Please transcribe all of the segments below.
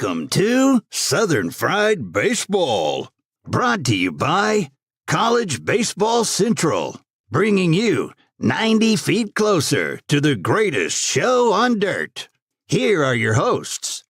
Welcome to Southern Fried Baseball, brought to you by College Baseball Central, bringing you 90 feet closer to the greatest show on dirt. Here are your hosts.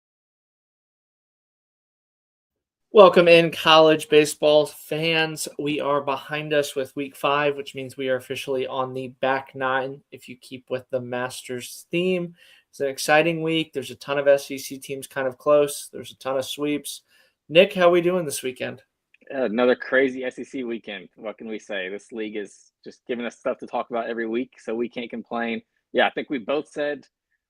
Welcome in, college baseball fans. We are behind us with week 5, which means we are officially on the back 9 if you keep with the Masters theme. It's an exciting week. There's a ton of SEC teams kind of close. There's a ton of sweeps. Nick, how are we doing this weekend? Another crazy SEC weekend. What can we say? This league is just giving us stuff to talk about every week, so we can't complain. Yeah, I think we both said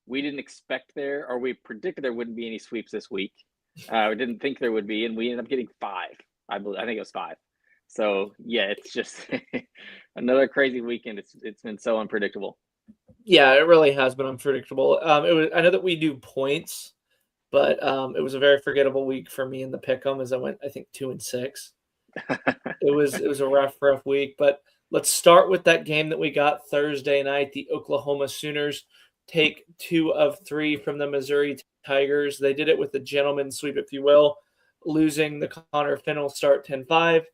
we didn't expect there, or we predicted there wouldn't be any sweeps this week. We didn't think there would be, and we ended up getting 5. I think it was 5. So yeah, it's just another crazy weekend. It's been so unpredictable. Yeah, it really has been unpredictable. I know that we do points, but it was a very forgettable week for me in the pick'em as I went, I think, 2-6. It was a rough week. But let's start with that game that we got Thursday night. The Oklahoma Sooners take 2 of 3 from the Missouri Tigers. They did it with a gentleman's sweep, if you will, losing the Connor Fennell start 10-5.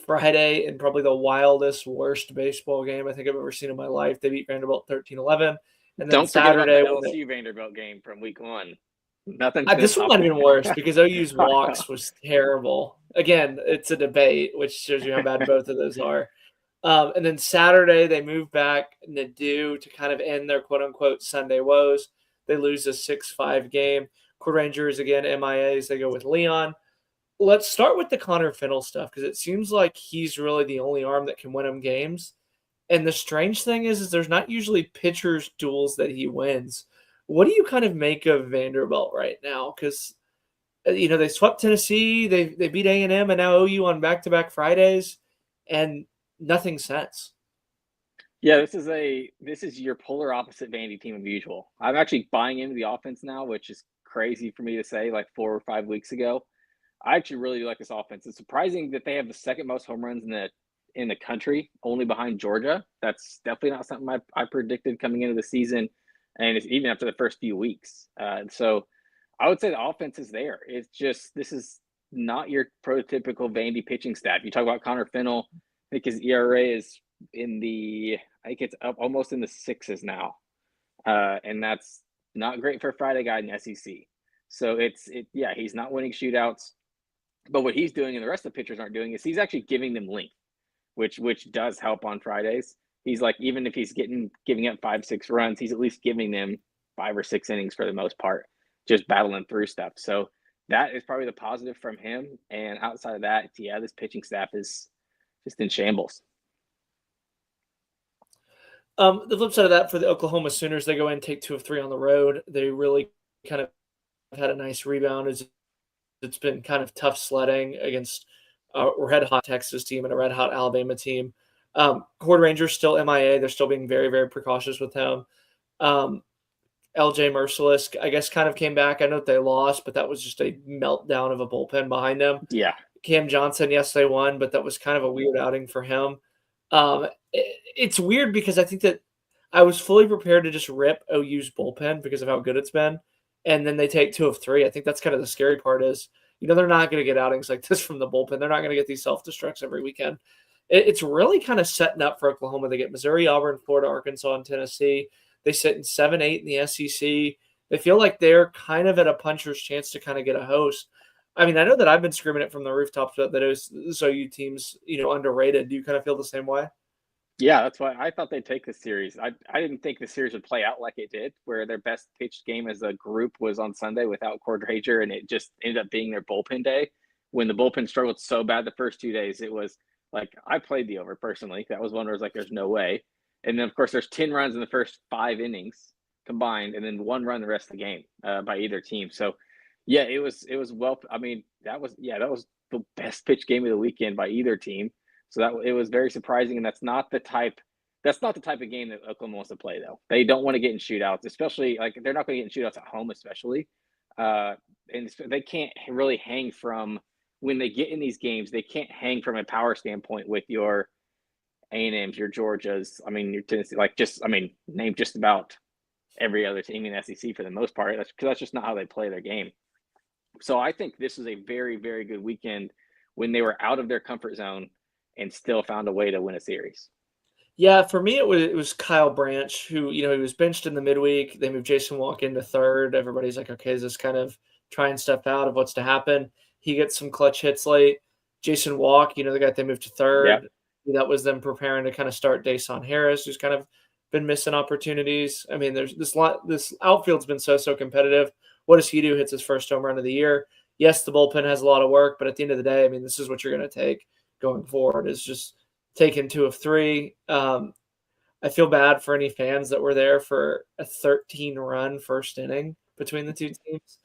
Friday, in probably the wildest, worst baseball game I think I've ever seen in my life, they beat Vanderbilt 13-11. And then Don't Saturday, forget about the LSU Vanderbilt game from week 1. Nothing. This one might have been worse because OU's walks was terrible. Again, it's a debate, which shows you how bad both of those are. And then Saturday, they move back Nadu to kind of end their quote-unquote Sunday woes. They lose a 6-5 game. Cord Rangers, again, MIAs. They go with Leon. Let's start with the Connor Fennell stuff because it seems like he's really the only arm that can win them games. And the strange thing is there's not usually pitchers' duels that he wins. What do you kind of make of Vanderbilt right now? Because, they swept Tennessee, they beat A&M, and now OU on back-to-back Fridays, and nothing since. Yeah, this is your polar opposite Vandy team of usual. I'm actually buying into the offense now, which is crazy for me to say like 4 or 5 weeks ago. I actually really do like this offense. It's surprising that they have the second most home runs in the country, only behind Georgia. That's definitely not something I predicted coming into the season, and it's even after the first few weeks. So I would say the offense is there. It's just this is not your prototypical Vandy pitching staff. You talk about Connor Fennell. I think his ERA is I think it's up almost in the 6s now, and that's not great for a Friday guy in the SEC. So he's not winning shootouts. But what he's doing and the rest of the pitchers aren't doing is he's actually giving them length, which does help on Fridays. He's like, even if he's giving up 5-6 runs, he's at least giving them 5 or 6 innings for the most part, just battling through stuff. So that is probably the positive from him. And outside of that, yeah, this pitching staff is just in shambles. The flip side of that for the Oklahoma Sooners, they go in and take 2 of 3 on the road. They really kind of had a nice rebound. It's been kind of tough sledding against a red-hot Texas team and a red-hot Alabama team. Cord Rangers still MIA. They're still being very, very precautious with him. LJ Merciless, I guess, kind of came back. I know that they lost, but that was just a meltdown of a bullpen behind them. Yeah. Cam Johnson, yes, they won, but that was kind of a weird outing for him. It's weird because I think that I was fully prepared to just rip OU's bullpen because of how good it's been. And then they take 2 of 3. I think that's kind of the scary part is, they're not going to get outings like this from the bullpen. They're not going to get these self-destructs every weekend. It's really kind of setting up for Oklahoma. They get Missouri, Auburn, Florida, Arkansas, and Tennessee. They sit in 7-8 in the SEC. They feel like they're kind of at a puncher's chance to kind of get a host. I mean, I know that I've been screaming it from the rooftops that this OU team's, underrated. Do you kind of feel the same way? Yeah, that's why I thought they'd take this series. I didn't think the series would play out like it did, where their best pitched game as a group was on Sunday without Cord Ranger, and it just ended up being their bullpen day. When the bullpen struggled so bad the first 2 days, it was like I played the over personally. That was one where I was like, "There's no way." And then of course there's 10 runs in the first 5 innings combined, and then 1 run the rest of the game by either team. So yeah, it was well. I mean, that was the best pitch game of the weekend by either team. So it was very surprising, and that's not the type of game that Oklahoma wants to play, though. They don't want to get in shootouts, especially like they're not going to get in shootouts at home, especially. And they can't really hang from when they get in these games. They can't hang from a power standpoint with your A&Ms, your Georgias. I mean, your Tennessee. Name just about every other team in the SEC for the most part. That's just not how they play their game. So I think this was a very, very good weekend when they were out of their comfort zone and still found a way to win a series. Yeah, for me it was Kyle Branch who, he was benched in the midweek. They moved Jason Walk into third. Everybody's like, okay, is this kind of trying stuff out of what's to happen? He gets some clutch hits late. Jason Walk, the guy they moved to Yeah. third. That was them preparing to kind of start Dason Harris, who's kind of been missing opportunities. I mean, there's this outfield's been so competitive. What does he do? Hits his first home run of the year. Yes, the bullpen has a lot of work, but at the end of the day, I mean, this is what you're going to take going forward. Is just taken 2 of 3. I feel bad for any fans that were there for a 13-run first inning between the two teams.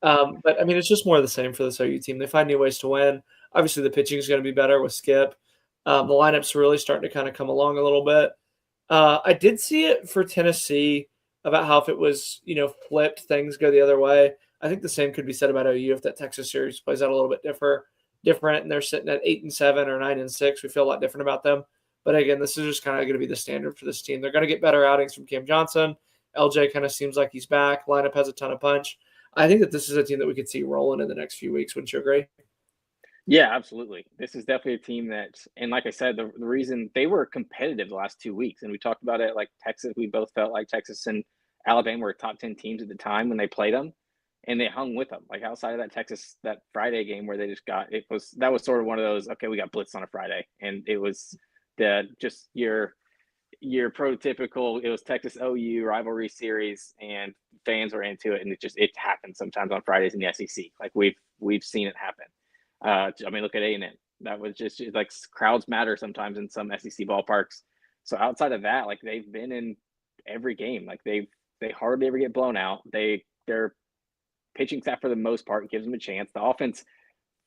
But I mean, it's just more of the same for this OU team. They find new ways to win. Obviously, the pitching is going to be better with Skip. The lineup's really starting to kind of come along a little bit. I did see it for Tennessee about how if it was, flipped, things go the other way. I think the same could be said about OU if that Texas series plays out a little bit different, and they're sitting at 8-7 or 9-6. We feel a lot different about them. But again, this is just kind of going to be the standard for this team. They're going to get better outings from Cam Johnson. LJ kind of seems like he's back. Lineup has a ton of punch. I think that this is a team that we could see rolling in the next few weeks. Wouldn't you agree? Yeah, absolutely. This is definitely a team that, and like I said, the reason they were competitive the last 2 weeks, and we talked about it, like Texas, we both felt like Texas and Alabama were top 10 teams at the time when they played them, and they hung with them. Like outside of that Friday game where they just that was sort of one of those, okay, we got blitzed on a Friday, and it was just your prototypical, it was Texas OU rivalry series, and fans were into it, and it happens sometimes on Fridays in the SEC. Like we've seen it happen. I mean, look at A&M. That was just like crowds matter sometimes in some SEC ballparks. So outside of that, like they've been in every game. Like they hardly ever get blown out. Their pitching staff for the most part gives them a chance. The offense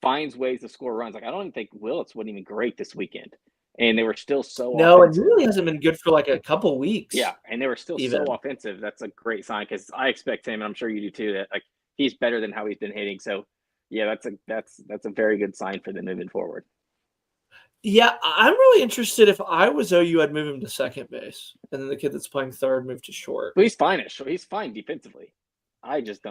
finds ways to score runs. Like I don't even think Willits wasn't even great this weekend, and they were still so and he offensive. really hasn't been good for like a couple weeks. Yeah, and they were still so offensive. That's a great sign because I expect him, and I'm sure you do too, that like he's better than how he's been hitting. So yeah, that's a very good sign for them moving forward. Yeah, I'm really interested. If I was OU, I'd move him to second base, and then the kid that's playing third move to short. But he's fine he's fine defensively. I just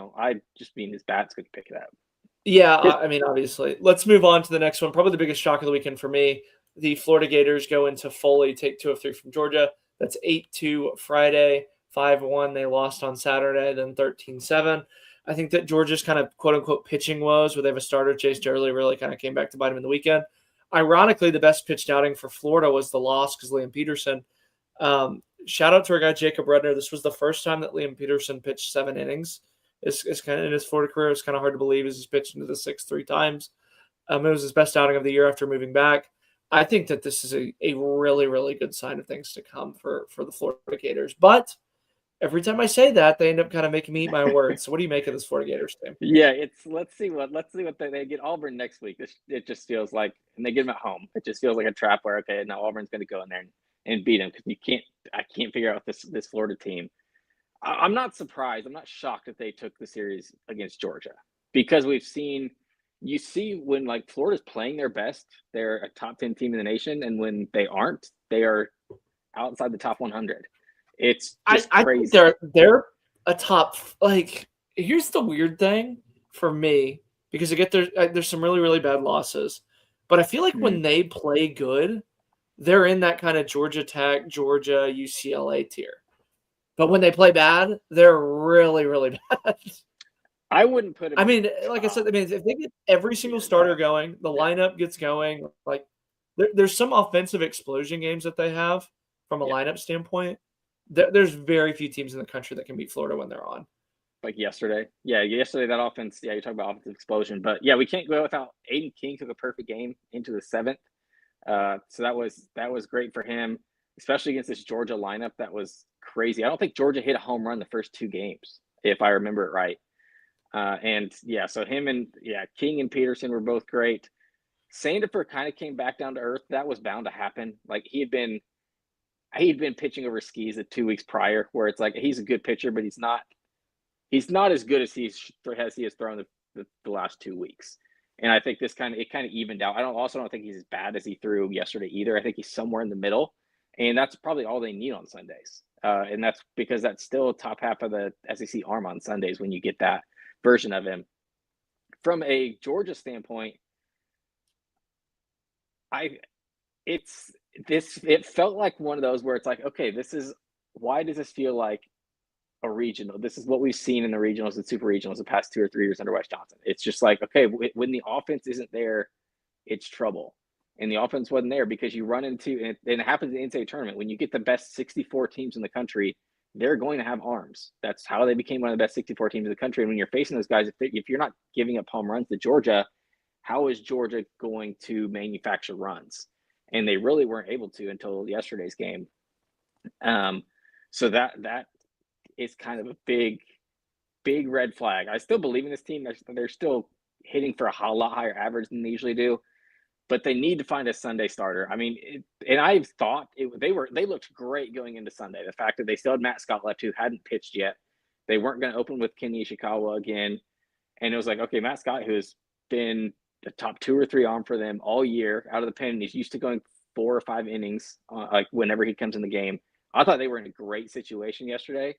mean his bat's going to pick it up. Yeah, I mean, obviously. Let's move on to the next one. Probably the biggest shock of the weekend for me. The Florida Gators go into Foley, take 2 of 3 from Georgia. That's 8-2 Friday, 5-1. They lost on Saturday, then 13-7. I think that Georgia's kind of quote-unquote pitching woes, where they have a starter, Chase Durley, really kind of came back to bite him in the weekend. Ironically, the best pitched outing for Florida was the loss because Liam Peterson. Shout out to our guy, Jacob Redner. This was the first time that Liam Peterson pitched 7 innings. It's kind of in his Florida career. It's kind of hard to believe as he's pitched into the 6 3 times. It was his best outing of the year after moving back. I think that this is a really, really good sign of things to come for the Florida Gators. But every time I say that, they end up kind of making me eat my words. So what do you make of this Florida Gators team? Yeah, let's see what they get Auburn next week. It just feels like, and they get them at home. It just feels like a trap where, okay, now Auburn's going to go in there and beat them because I can't figure out this Florida team. I'm not surprised. I'm not shocked that they took the series against Georgia because you see when like Florida's playing their best, they're a top 10 team in the nation, and when they aren't, they are outside the top 100. It's just crazy. I think they're a top, like, here's the weird thing for me, because there's some really, really bad losses, but I feel like when they play good, they're in that kind of Georgia Tech, Georgia, UCLA tier. But when they play bad, they're really, really bad. I wouldn't put it. I mean, like I said, if they get every single starter going, the lineup gets going, like there's some offensive explosion games that they have from a lineup standpoint. There's very few teams in the country that can beat Florida when they're on. Like yesterday. Yeah, yesterday that offense, you're talking about offensive explosion. But yeah, we can't go without Aiden King took a perfect game into the 7th. So that was great for him, especially against this Georgia lineup that was crazy. I don't think Georgia hit a home run the first 2 games, if I remember it right. So him and King and Peterson were both great. Sandifer kind of came back down to earth. That was bound to happen. Like he'd been pitching over skis the 2 weeks prior, where it's like he's a good pitcher, but he's not as good as he has thrown the last 2 weeks. And I think it kind of evened out. I don't think he's as bad as he threw yesterday either. I think he's somewhere in the middle, and that's probably all they need on Sundays. And that's because that's still top half of the SEC arm on Sundays when you get that version of him. from a Georgia standpoint, it felt like one of those where it's like, okay, why does this feel like a regional? This is what we've seen in the regionals and super regionals the past 2 or 3 years under Wes Johnson. It's just like, okay, when the offense isn't there, it's trouble. And the offense wasn't there because you run into, and it happens in the NCAA tournament, when you get the best 64 teams in the country, they're going to have arms. That's how they became one of the best 64 teams in the country. And when you're facing those guys, if you're not giving up home runs to Georgia, how is Georgia going to manufacture runs? And they really weren't able to until yesterday's game. So that is kind of a big red flag. I still believe in this team. They're still hitting for a lot higher average than they usually do, but they need to find a Sunday starter. I mean, and I thought they looked great going into Sunday. The fact that they still had Matt Scott left, who hadn't pitched yet, they weren't going to open with Kenny Ishikawa again, and it was like, okay, Matt Scott, who's been the top 2 or 3 arm for them all year out of the pen, he's used to going 4 or 5 innings, like whenever he comes in the game. I thought they were in a great situation yesterday,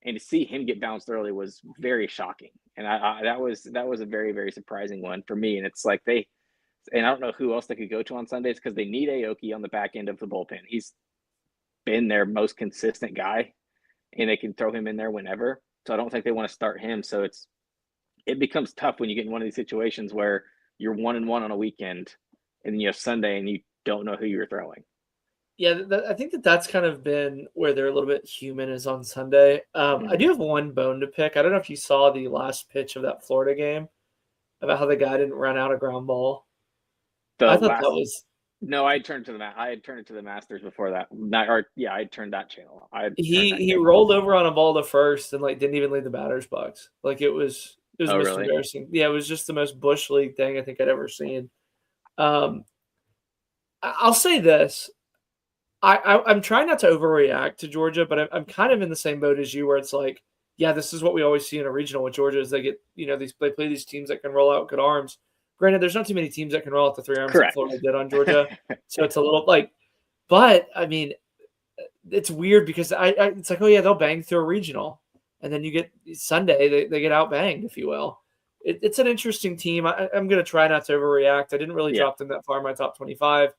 and to see him get bounced early was very shocking. And that was a very, very surprising one for me. And it's like and I don't know who else they could go to on Sundays because they need Aoki on the back end of the bullpen. He's been their most consistent guy, and they can throw him in there whenever. So I don't think they want to start him. So it becomes tough when you get in one of these situations where you're 1-1 on a weekend, and then you have Sunday and you don't know who you're throwing. Yeah, I think that's kind of been where they're a little bit human is on Sunday. I do have one bone to pick. I don't know if you saw the last pitch of that Florida game about how the guy didn't run out a ground ball. I thought that was. No, I had turned it to the Masters before that. I had turned that channel. He rolled over on a ball to first and didn't even leave the batter's box. It was most really? embarrassing. Yeah, it was just the most Bush League thing I think I'd ever seen. I'll say this. I'm trying not to overreact to Georgia, but I'm kind of in the same boat as you, where it's like, yeah, this is what we always see in a regional with Georgia is they get, they play these teams that can roll out good arms. Granted, there's not too many teams that can roll out the 3 arms that Florida did on Georgia, so it's a little but I mean, it's weird because it's like, oh yeah, they'll bang through a regional, and then you get Sunday they get out banged, if you will. It's an interesting team. I'm going to try not to overreact. I didn't really drop them that far in my top 25.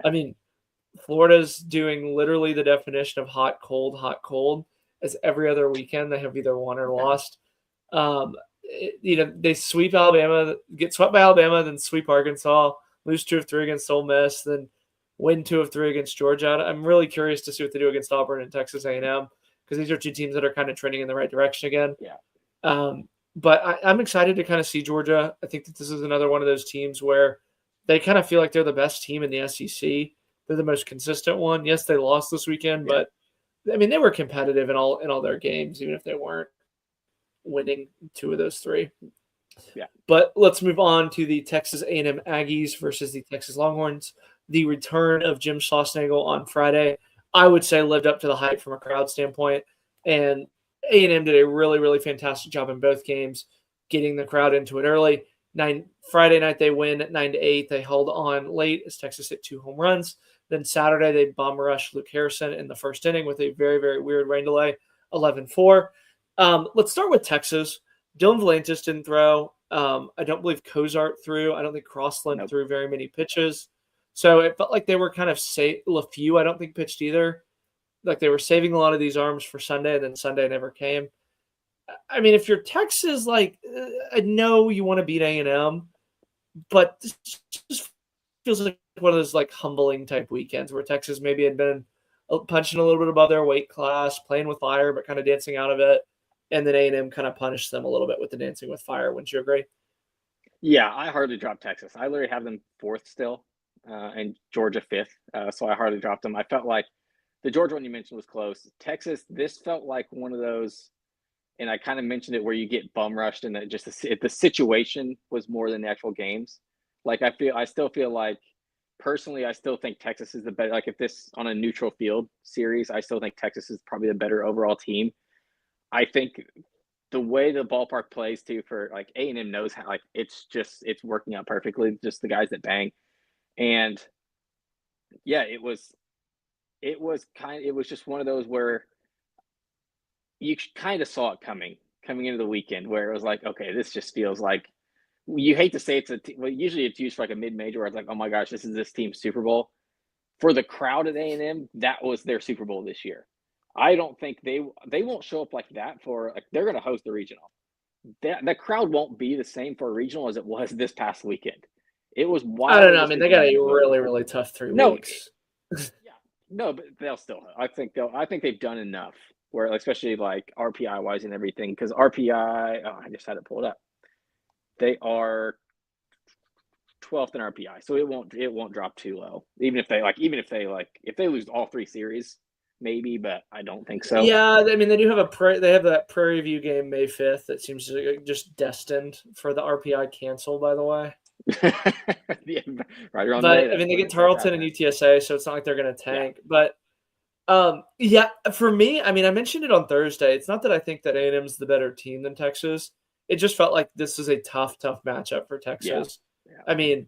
I mean, Florida's doing literally the definition of hot, cold, as every other weekend they have either won or lost. They sweep Alabama, get swept by Alabama, then sweep Arkansas, lose 2 of 3 against Ole Miss, then win 2 of 3 against Georgia. I'm really curious to see what they do against Auburn and Texas A&M because these are 2 teams that are kind of trending in the right direction again. Yeah. But I'm excited to kind of see Georgia. I think that this is another one of those teams where they kind of feel like they're the best team in the SEC. They're the most consistent one. Yes, they lost this weekend, but I mean they were competitive in all their games, even if they weren't winning 2 of those 3. Yeah. But let's move on to the Texas A&M Aggies versus the Texas Longhorns. The return of Jim Schlossnagle on Friday, I would say, lived up to the hype from a crowd standpoint, and A&M did a really, really fantastic job in both games, getting the crowd into it early. Friday night they win 9-8. They held on late as Texas hit 2 home runs. Then Saturday they bomb rushed Luke Harrison in the first inning with a very, very weird rain delay, 11-4. Let's start with Texas. Dylan Volantis didn't throw. I don't believe Cozart threw. I don't think Crossland threw very many pitches. So it felt like they were kind of LaFew, I don't think pitched either. Like they were saving a lot of these arms for Sunday, and then Sunday never came. I mean, if you're Texas, I know you want to beat A&M, but this just feels like one of those humbling type weekends where Texas maybe had been punching a little bit above their weight class, playing with fire, but kind of dancing out of it. And then A&M kind of punished them a little bit with the dancing with fire. Wouldn't you agree? Yeah, I hardly dropped Texas. I literally have them 4th still, and Georgia 5th. So I hardly dropped them. I felt like the Georgia one you mentioned was close. Texas, this felt like one of those, and I kind of mentioned it, where you get bum rushed, and that just the situation was more than the actual games. I still feel like, personally, I still think Texas is the better. If this on a neutral field series, I still think Texas is probably the better overall team. I think the way the ballpark plays too for A&M knows how it's working out perfectly. Just the guys that bang, and yeah, it was just one of those where you kind of saw it coming into the weekend, where it was like, okay, this just feels like you hate to say it's usually it's used for like a mid-major where it's like, oh my gosh, this is this team's Super Bowl. For the crowd at A&M, that was their Super Bowl this year. I don't think they won't show up like that for like they're going to host the regional. The crowd won't be the same for a regional as it was this past weekend. It was wild. I don't know. I mean, they got a really, really tough 3 weeks. Yeah, no, but they'll still. I think they've done enough where, especially like RPI wise and everything, because RPI. Oh, I just had it pulled up. They are 12th in RPI, so it won't drop too low. Even if they lose all 3 series, maybe, but I don't think so. Yeah, I mean they do have that Prairie View game May 5th that seems just destined for the RPI cancel. By the way, yeah, right around. But I mean they get Tarleton and UTSA, so it's not like they're going to tank. Yeah. But yeah, for me, I mean I mentioned it on Thursday. It's not that I think that A&M's the better team than Texas. It just felt like this is a tough matchup for Texas. Yeah. I mean,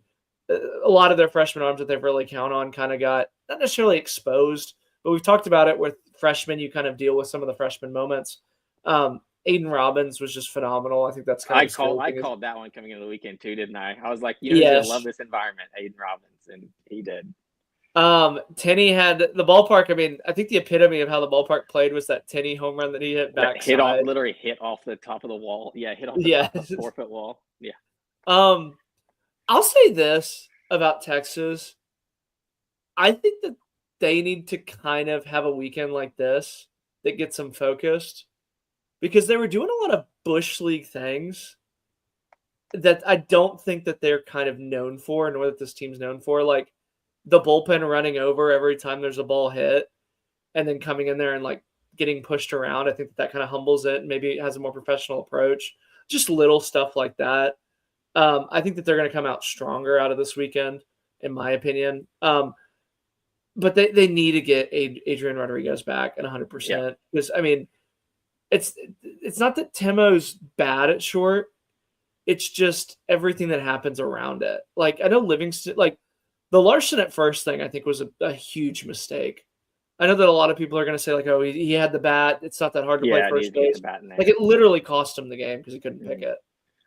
a lot of their freshman arms that they've really count on kind of got not necessarily exposed, but we've talked about it with freshmen. You kind of deal with some of the freshman moments. Aiden Robbins was just phenomenal. I think that's kind of I called that one coming into the weekend too, didn't I? I was like, you're going to love this environment, Aiden Robbins, and he did. Tenney had the ballpark. I mean, I think the epitome of how the ballpark played was that Tenney home run that he hit backside. Literally hit off the top of the wall. Yeah, hit off the top of the 4-foot wall. Yeah. I'll say this about Texas. I think that they need to kind of have a weekend like this that gets them focused because they were doing a lot of Bush League things that I don't think that they're kind of known for, nor that this team's known for. Like the bullpen running over every time there's a ball hit and then coming in there and like getting pushed around. I think that kind of humbles it. Maybe it has a more professional approach. Just little stuff like that. I think that they're going to come out stronger out of this weekend, in my opinion. But they need to get Adrian Rodriguez back at 100%. Because, I mean, it's not that Timo's bad at short. It's just everything that happens around it. Like, I know Livingston, like, the Larson at first thing, I think, was a huge mistake. I know that a lot of people are going to say, like, oh, he had the bat. It's not that hard to play first base. Like, it literally cost him the game because he couldn't pick it.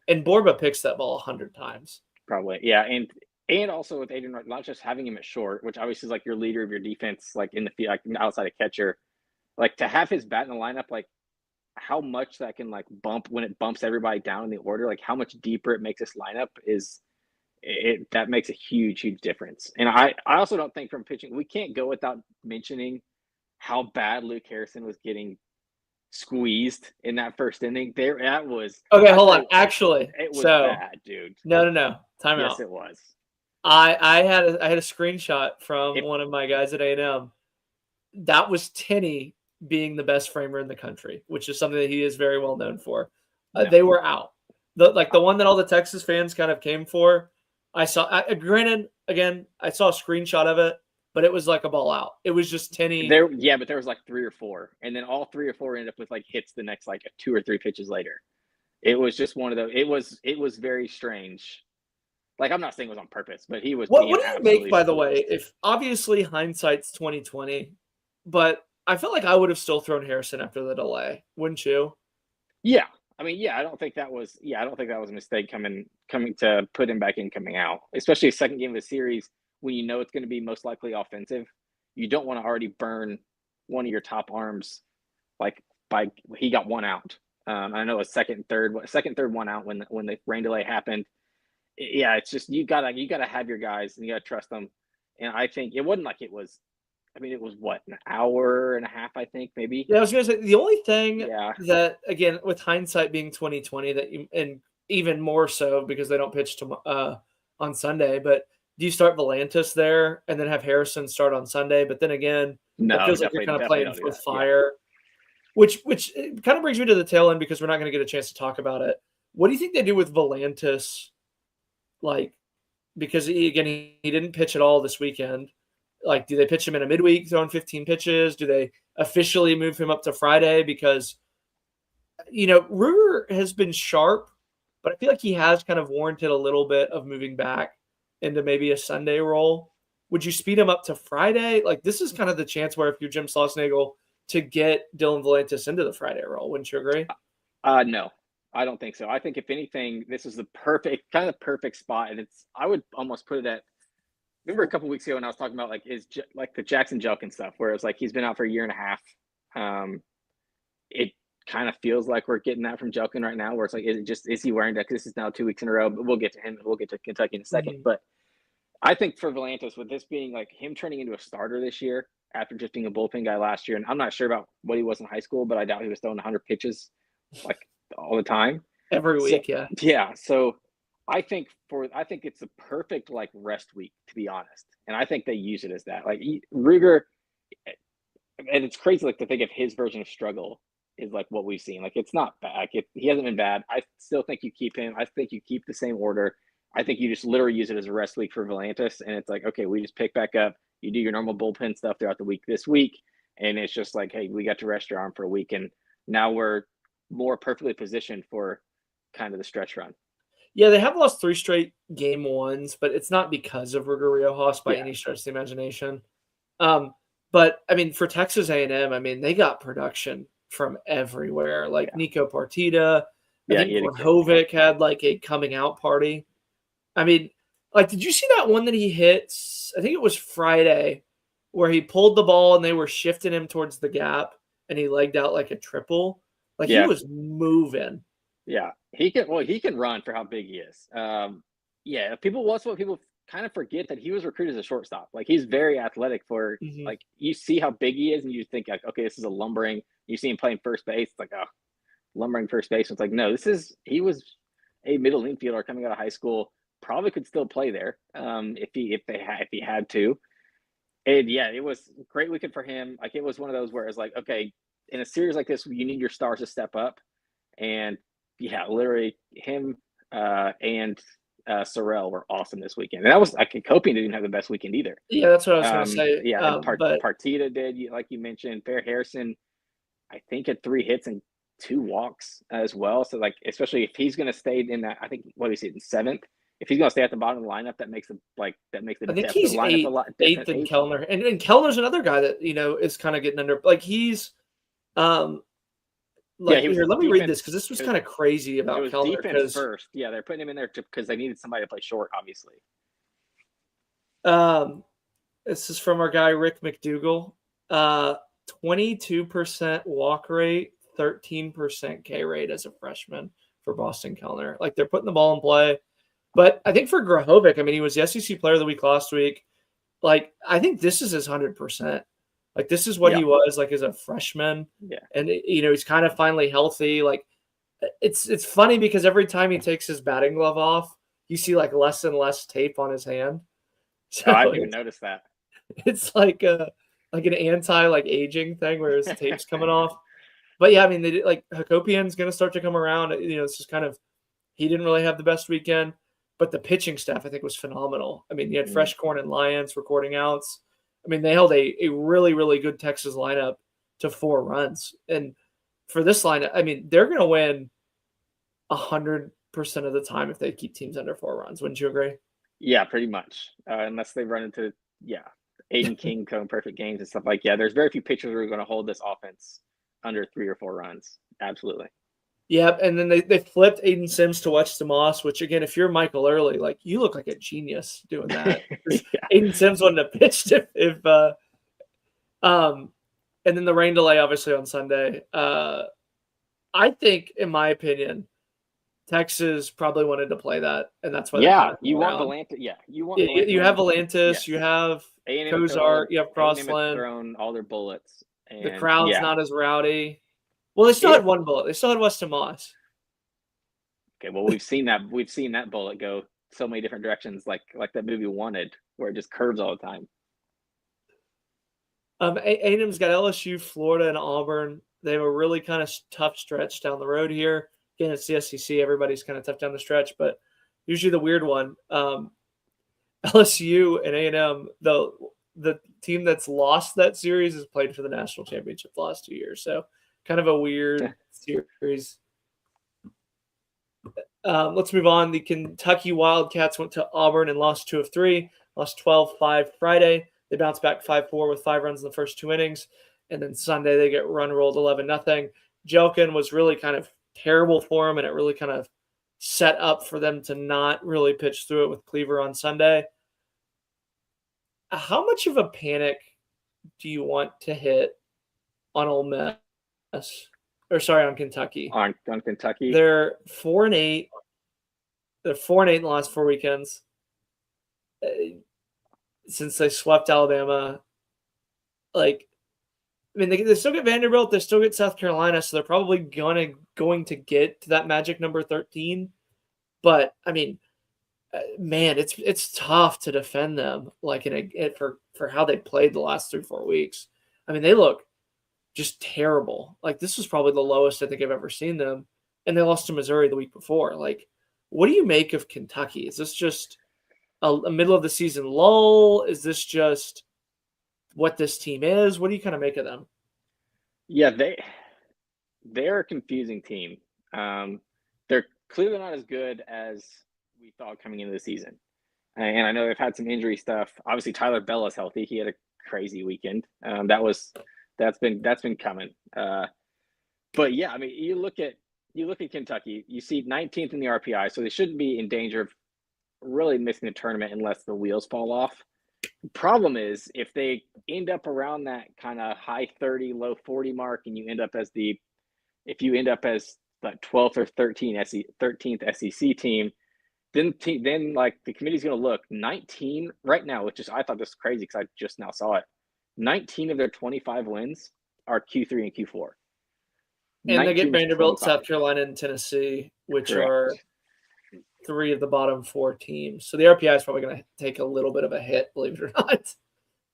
And Borba picks that ball 100 times. Probably, yeah. And also with Adrian, not just having him at short, which obviously is like your leader of your defense, like in the field, like outside of catcher, like to have his bat in the lineup, like how much that can like bump when it bumps everybody down in the order, like how much deeper it makes this lineup that makes a huge difference. And I also don't think from pitching, we can't go without mentioning how bad Luke Harrison was getting squeezed in that first inning. That was okay. Hold on. Actually, it was bad, dude. No. Time out. Yes, it was. I had a screenshot from one of my guys at A&M. That was Tenney being the best framer in the country, which is something that he is very well known for. They were out. The one that all the Texas fans kind of came for. I saw. Granted, again, I saw a screenshot of it, but it was like a ball out. It was just Tenney. But there was like 3 or 4, and then all 3 or 4 ended up with like hits the next like 2 or 3 pitches later. It was just one of those. It was very strange. Like I'm not saying it was on purpose, but he was. What do you make, by the way? If obviously hindsight's 2020, but I felt like I would have still thrown Harrison after the delay, wouldn't you? Yeah, I mean, yeah, I don't think that was a mistake coming to put him back in coming out, especially a second game of the series when you know it's going to be most likely offensive. You don't want to already burn one of your top arms, like he got 1 out. I know a second, third 1 out when the rain delay happened. Yeah, it's just you gotta have your guys and you gotta trust them. And I think it wasn't like it was. I mean, it was what, an hour and a half, I think, maybe. Yeah, I was gonna say the only thing that, again, with hindsight being 2020, and even more so because they don't pitch on Sunday. But do you start Volantis there and then have Harrison start on Sunday? But then again, it feels like you're kind of playing with fire, which kind of brings me to the tail end because we're not going to get a chance to talk about it. What do you think they do with Volantis? Like, because he didn't pitch at all this weekend. Like, do they pitch him in a midweek throwing 15 pitches? Do they officially move him up to Friday? Because, Ruger has been sharp, but I feel like he has kind of warranted a little bit of moving back into maybe a Sunday role. Would you speed him up to Friday? Like, this is kind of the chance where if you're Jim Schlossnagle to get Dylan Volantis into the Friday role. Wouldn't you agree? No. I don't think so. I think if anything, this is the perfect spot, and I would almost put it at. Remember a couple weeks ago when I was talking about like the Jackson Jelkin stuff, where it's like he's been out for a year and a half. It kind of feels like we're getting that from Jelkin right now, where it's like, is he wearing that? This is now 2 weeks in a row, but we'll get to him. We'll get to Kentucky in a second. But I think for Volantis, with this being like him turning into a starter this year after just being a bullpen guy last year, and I'm not sure about what he was in high school, but I doubt he was throwing 100 pitches like all the time. Every week, yeah. Yeah. So I think it's a perfect like rest week, to be honest. And I think they use it as that. Like Ruger, and it's crazy like to think of his version of struggle is like what we've seen. Like it's not bad. He hasn't been bad. I still think you keep him. I think you keep the same order. I think you just literally use it as a rest week for Volantis, and it's like, okay, we just pick back up. You do your normal bullpen stuff throughout the week this week, and it's just like, hey, we got to rest your arm for a week, and now we're more perfectly positioned for kind of the stretch run. Yeah, they have lost 3 straight game ones, but it's not because of Ruger Riojas by any stretch of the imagination. But I mean, for Texas A&M, I mean, they got production from everywhere. Like Nico Partita, I think Grahovic had like a coming out party. I mean, like, did you see that one that he hit? I think it was Friday, where he pulled the ball and they were shifting him towards the gap, and he legged out like a triple. Like he was moving. Yeah, he can run for how big he is. People kind of forget that he was recruited as a shortstop. Like he's very athletic for like, you see how big he is and you think like, okay, this is a lumbering. You see him playing first base. It's like, oh, lumbering first base. It's like, no, he was a middle infielder coming out of high school, probably could still play there if he had to. And yeah, it was a great weekend for him. Like it was one of those where it's like, okay, in a series like this, you need your stars to step up. And yeah, literally him and Sorrell were awesome this weekend. And that was Copian didn't have the best weekend either. Yeah, that's what I was going to say. Yeah, Partita did, like you mentioned. Fair Harrison, I think, had 3 hits and 2 walks as well. So like, especially if he's going to stay in that, I think what is he in 7th? If he's going to stay at the bottom of the lineup, that makes the I think he's eighth, a lot different. 8th in Kellner, and Kellner's another guy that is kind of getting under. Like he's let me read this because this was kind of crazy about Kellner. Defense first. Yeah, they're putting him in there because they needed somebody to play short, obviously. This is from our guy Rick McDougal. 22% walk rate, 13% K rate as a freshman for Boston Kellner. Like they're putting the ball in play. But I think for Grahovic, I mean, he was the SEC Player of the Week last week. Like I think this is his 100%. Like this is what he was like as a freshman. Yeah. And he's kind of finally healthy. Like it's funny because every time he takes his batting glove off, you see like less and less tape on his hand. So I didn't even notice that. It's like an anti like aging thing where his tape's coming off. But yeah, I mean, they did, like Hakopian's going to start to come around. It's just kind of, he didn't really have the best weekend, but the pitching staff I think was phenomenal. I mean, you had Freshcorn and Lyons recording outs. I mean, they held a really, really good Texas lineup to 4 runs. And for this lineup, I mean, they're going to win 100% of the time if they keep teams under 4 runs. Wouldn't you agree? Yeah, pretty much. Unless they run into, Aiden King throwing perfect games and stuff like that. There's very few pitchers who are going to hold this offense under 3 or 4 runs. Absolutely. Yeah, and then they flipped Aiden Sims to Wes Demas, which again, if you're Michael Early, like you look like a genius doing that. Aiden Sims wouldn't have pitched if and then the rain delay obviously on Sunday. I think, in my opinion, Texas probably wanted to play that, and that's why. You want Volantis. Yeah, you want. You have Volantis. You have Cozart. You have Crossland. Thrown all their bullets. And, the crowd's not as rowdy. Well, they still had one bullet. They still had Wes Demas. Okay, well, we've seen that bullet go so many different directions, like that movie Wanted, where it just curves all the time. A&M's got LSU, Florida, and Auburn. They have a really kind of tough stretch down the road here. Again, it's the SEC. Everybody's kind of tough down the stretch, but usually the weird one. LSU and A&M, the team that's lost that series has played for the national championship the last 2 years. So kind of a weird series. Let's move on. The Kentucky Wildcats went to Auburn and lost 2 of 3, lost 12-5 Friday. They bounced back 5-4 with 5 runs in the first 2 innings. And then Sunday they get run rolled 11-0. Jelkin was really kind of terrible for them, and it really kind of set up for them to not really pitch through it with Cleaver on Sunday. How much of a panic do you want to hit on Ole Miss? Or sorry, on Kentucky. On Kentucky. They're 4-8. They're 4-8 in the last 4 weekends. Since they swept Alabama. Like, I mean, they still get Vanderbilt, they still get South Carolina, so they're probably going to get to that magic number 13. But I mean, man, it's tough to defend them like for how they played the last 3-4 weeks. I mean, they look just terrible. Like, this was probably the lowest I think I've ever seen them, and they lost to Missouri the week before. Like, what do you make of Kentucky? Is this just a middle of the season lull? Is this just what this team is? What do you kind of make of them? Yeah, they're a confusing team. They're clearly not as good as we thought coming into the season. And I know they've had some injury stuff. Obviously, Tyler Bella's healthy. He had a crazy weekend. That's been coming. But yeah, I mean, you look at Kentucky, you see 19th in the RPI, so they shouldn't be in danger of really missing the tournament unless the wheels fall off. Problem is, if they end up around that kind of high 30, low 40 mark, and you end up as the 12th or 13th SEC team, then like the committee's going to look 19 right now, which is, I thought this was crazy because I just now saw it. 19 of their 25 wins are Q3 and Q4. And they get Vanderbilt, South Carolina, and Tennessee, which are 3 of the bottom 4 teams. So the RPI is probably going to take a little bit of a hit, believe it or not.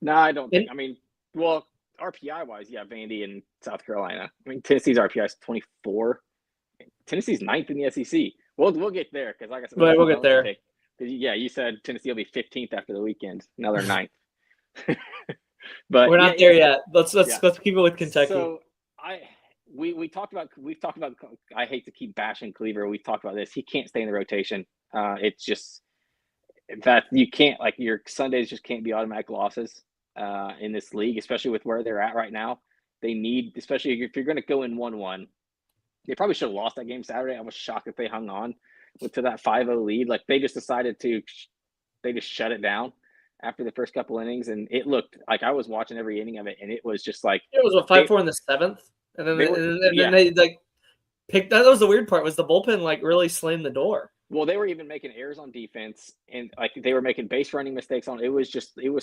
No, I don't think. I mean, well, RPI wise, yeah, Vandy and South Carolina. I mean, Tennessee's RPI is 24. Tennessee's 9th in the SEC. We'll get there because, like I said, we'll get there. Yeah, you said Tennessee will be 15th after the weekend. Now they're 9th. But we're not there yet. Let's keep it with Kentucky. So we've talked about. I hate to keep bashing Cleaver. We've talked about this. He can't stay in the rotation. It's just that you can't, like, your Sundays just can't be automatic losses in this league, especially with where they're at right now. They need, especially if you're going to go in 1-1. They probably should have lost that game Saturday. I was shocked that they hung on to that 5-0 lead. Like, they just decided they just shut it down after the first couple innings, and it looked like, I was watching every inning of it, and it was just like, it was a 5-4 in the 7th, and then they like picked. That was the weird part, was the bullpen like really slammed the door. Well, they were even making errors on defense, and like they were making base running mistakes on. It was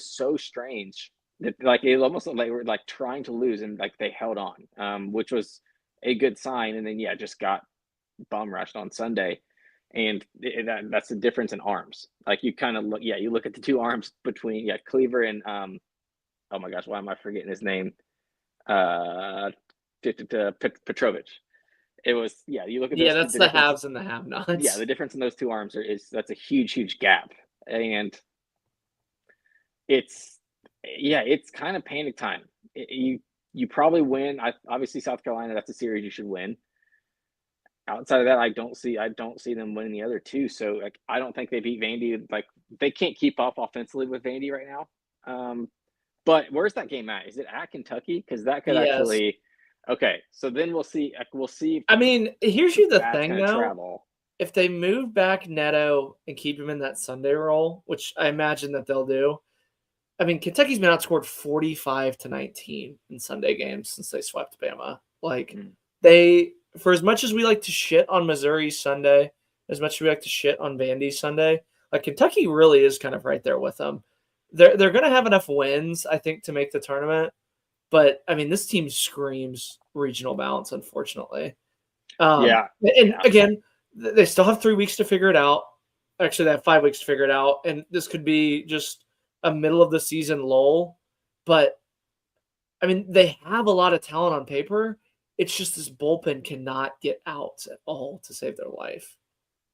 so strange that, like, it almost looked like they were like trying to lose, and like they held on, which was a good sign. And then just got bum rushed on Sunday, and that's the difference in arms. Like, you kind of look at the two arms between Cleaver and oh my gosh, why am I forgetting his name? Petrovich. It was you look at those, that's the haves and the have-nots. Yeah, the difference in those two arms that's a huge gap, and it's kind of panic time. You probably win. Obviously South Carolina, that's a series you should win. Outside of that, I don't see them winning the other two. So, like, I don't think they beat Vandy. Like, they can't keep up offensively with Vandy right now. But where's that game at? Is it at Kentucky? Because that could actually. Okay, so then we'll see. I mean, here's the thing, though. Travel. If they move back Neto and keep him in that Sunday role, which I imagine that they'll do. I mean, Kentucky's been outscored 45-19 in Sunday games since they swept Bama. Like, they, for as much as we like to shit on Missouri Sunday, as much as we like to shit on Vandy Sunday, like, Kentucky really is kind of right there with them. They're going to have enough wins, I think, to make the tournament. But, I mean, this team screams regional balance, unfortunately. Again, they still have 3 weeks to figure it out. Actually, they have 5 weeks to figure it out. And this could be just a middle-of-the-season lull. But, I mean, they have a lot of talent on paper. It's just this bullpen cannot get out at all to save their life.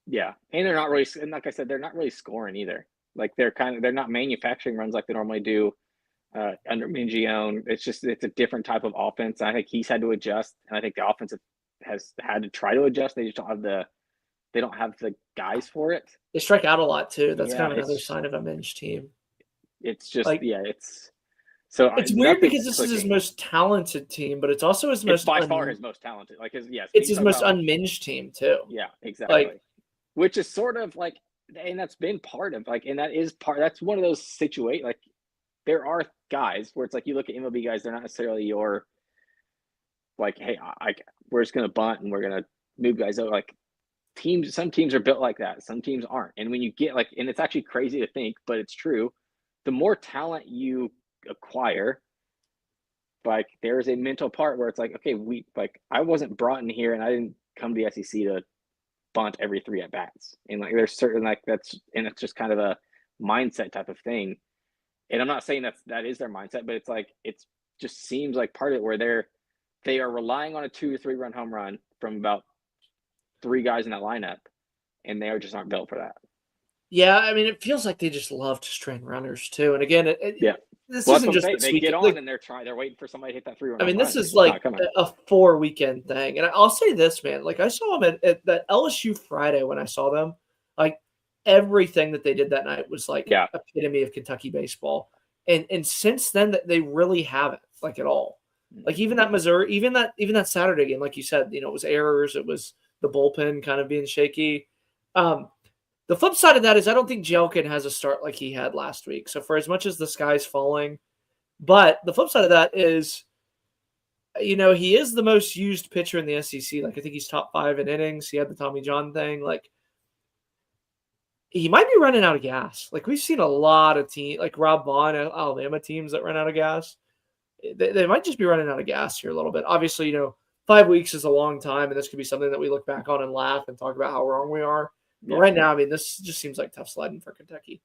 Yeah, and they're not really – and like I said, they're not really scoring either. Like, they're not manufacturing runs like they normally do. Under Mingione, it's a different type of offense. I think he's had to adjust, and I think the offense has had to try to adjust. They just don't have the guys for it. They strike out a lot too. That's kind of another sign of a Minge team. It's just So It's weird because this is his most talented team, but it's also his most by far his most talented. Like it's his most unminged team too. Yeah, exactly. Like, which is sort of like, and that's been part of like, and that's one of those situations. Like, there are guys where it's like you look at MLB guys, they're not necessarily your like, hey, we're just gonna bunt and we're gonna move guys out. Like some teams are built like that, some teams aren't. And when you get like, and it's actually crazy to think, but it's true. The more talent you acquire, like there is a mental part where it's like, okay, I wasn't brought in here and I didn't come to the SEC to bunt every 3 at bats. And like there's certain like it's just kind of a mindset type of thing. And I'm not saying that is their mindset, but it's like it's just seems like part of it where they are relying on a 2 or 3 run home run from about 3 guys in that lineup, and they just aren't built for that. Yeah, I mean, it feels like they just love to strain runners too. And again, this isn't just this they weekend. Get on and they're waiting for somebody to hit that 3 run. I mean, this is like a 4 weekend thing. And I'll say this, man, like I saw them at the LSU Friday when I saw them, like everything that they did that night was like epitome of Kentucky baseball. And since then that they really haven't like at all. Like even that Missouri, even that Saturday game, like you said, it was errors. It was the bullpen kind of being shaky. The flip side of that is I don't think Jelkin has a start like he had last week. So for as much as the sky's falling, but the flip side of that is, he is the most used pitcher in the SEC. Like I think he's top 5 in innings. He had the Tommy John thing. Like he might be running out of gas. Like we've seen a lot of teams, like Rob Vaughn, Alabama teams that run out of gas. They might just be running out of gas here a little bit. Obviously, 5 weeks is a long time, and this could be something that we look back on and laugh and talk about how wrong we are. But right now, I mean, this just seems like tough sledding for Kentucky.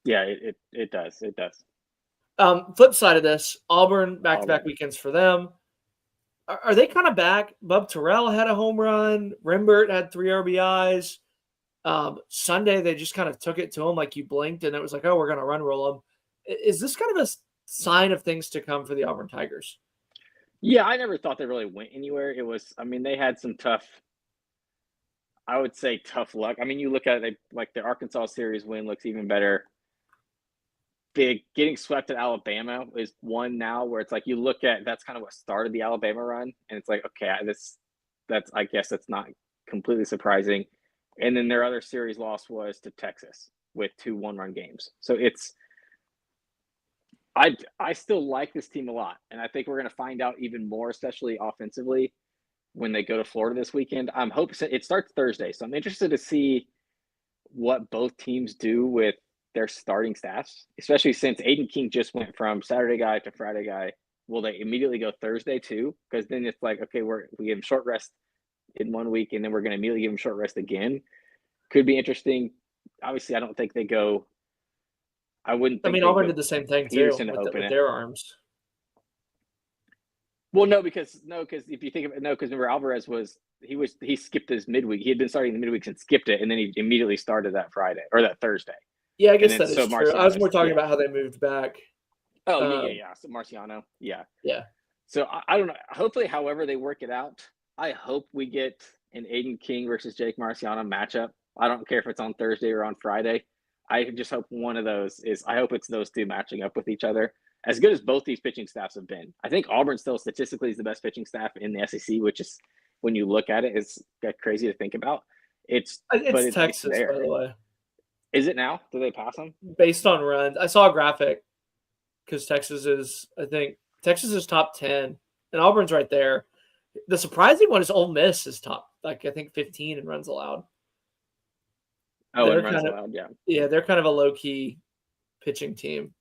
Yeah, it does. It does. Flip side of this, Auburn back-to-back weekends for them. Are they kind of back? Bub Terrell had a home run. Rembert had 3 RBIs. Sunday, they just kind of took it to them like you blinked, and it was like, oh, we're going to run roll them. Is this kind of a sign of things to come for the Auburn Tigers? Yeah, I never thought they really went anywhere. It was, I mean, they had some tough luck. I mean, you look at it, the Arkansas series win looks even better. Getting swept at Alabama is one now where it's like you look at that's kind of what started the Alabama run, and it's like, okay, I guess that's not completely surprising. And then their other series loss was to Texas with 2 one-run games. So I still like this team a lot, and I think we're going to find out even more, especially offensively, when they go to Florida this weekend. I'm hoping it starts Thursday, so I'm interested to see what both teams do with their starting staffs, especially since Aiden King just went from Saturday guy to Friday guy. Will they immediately go Thursday too? Because then it's like, okay, we give him short rest in 1 week, and then we're going to immediately give him short rest again. Could be interesting. Obviously, I don't think they go. I wouldn't. Think Auburn did the same thing too with their arms. Well, no, because if you think of it, because remember Alvarez he skipped his midweek. He had been starting the midweeks and skipped it, and then he immediately started that Friday or that Thursday. Yeah, I guess that is true. I was more talking about how they moved back. Oh, yeah. So Marciano, yeah. So I don't know. Hopefully, however they work it out, I hope we get an Aiden King versus Jake Marciano matchup. I don't care if it's on Thursday or on Friday. I just hope one of those I hope it's those two matching up with each other. As good as both these pitching staffs have been, I think Auburn still statistically is the best pitching staff in the SEC, which is, when you look at it, is crazy to think about. It's Texas, by the way. Is it now? Do they pass them? Based on runs. I saw a graphic because Texas is top 10, and Auburn's right there. The surprising one is Ole Miss is top, I think 15 in runs allowed. Oh, and runs allowed, yeah. Yeah, they're kind of a low-key pitching team.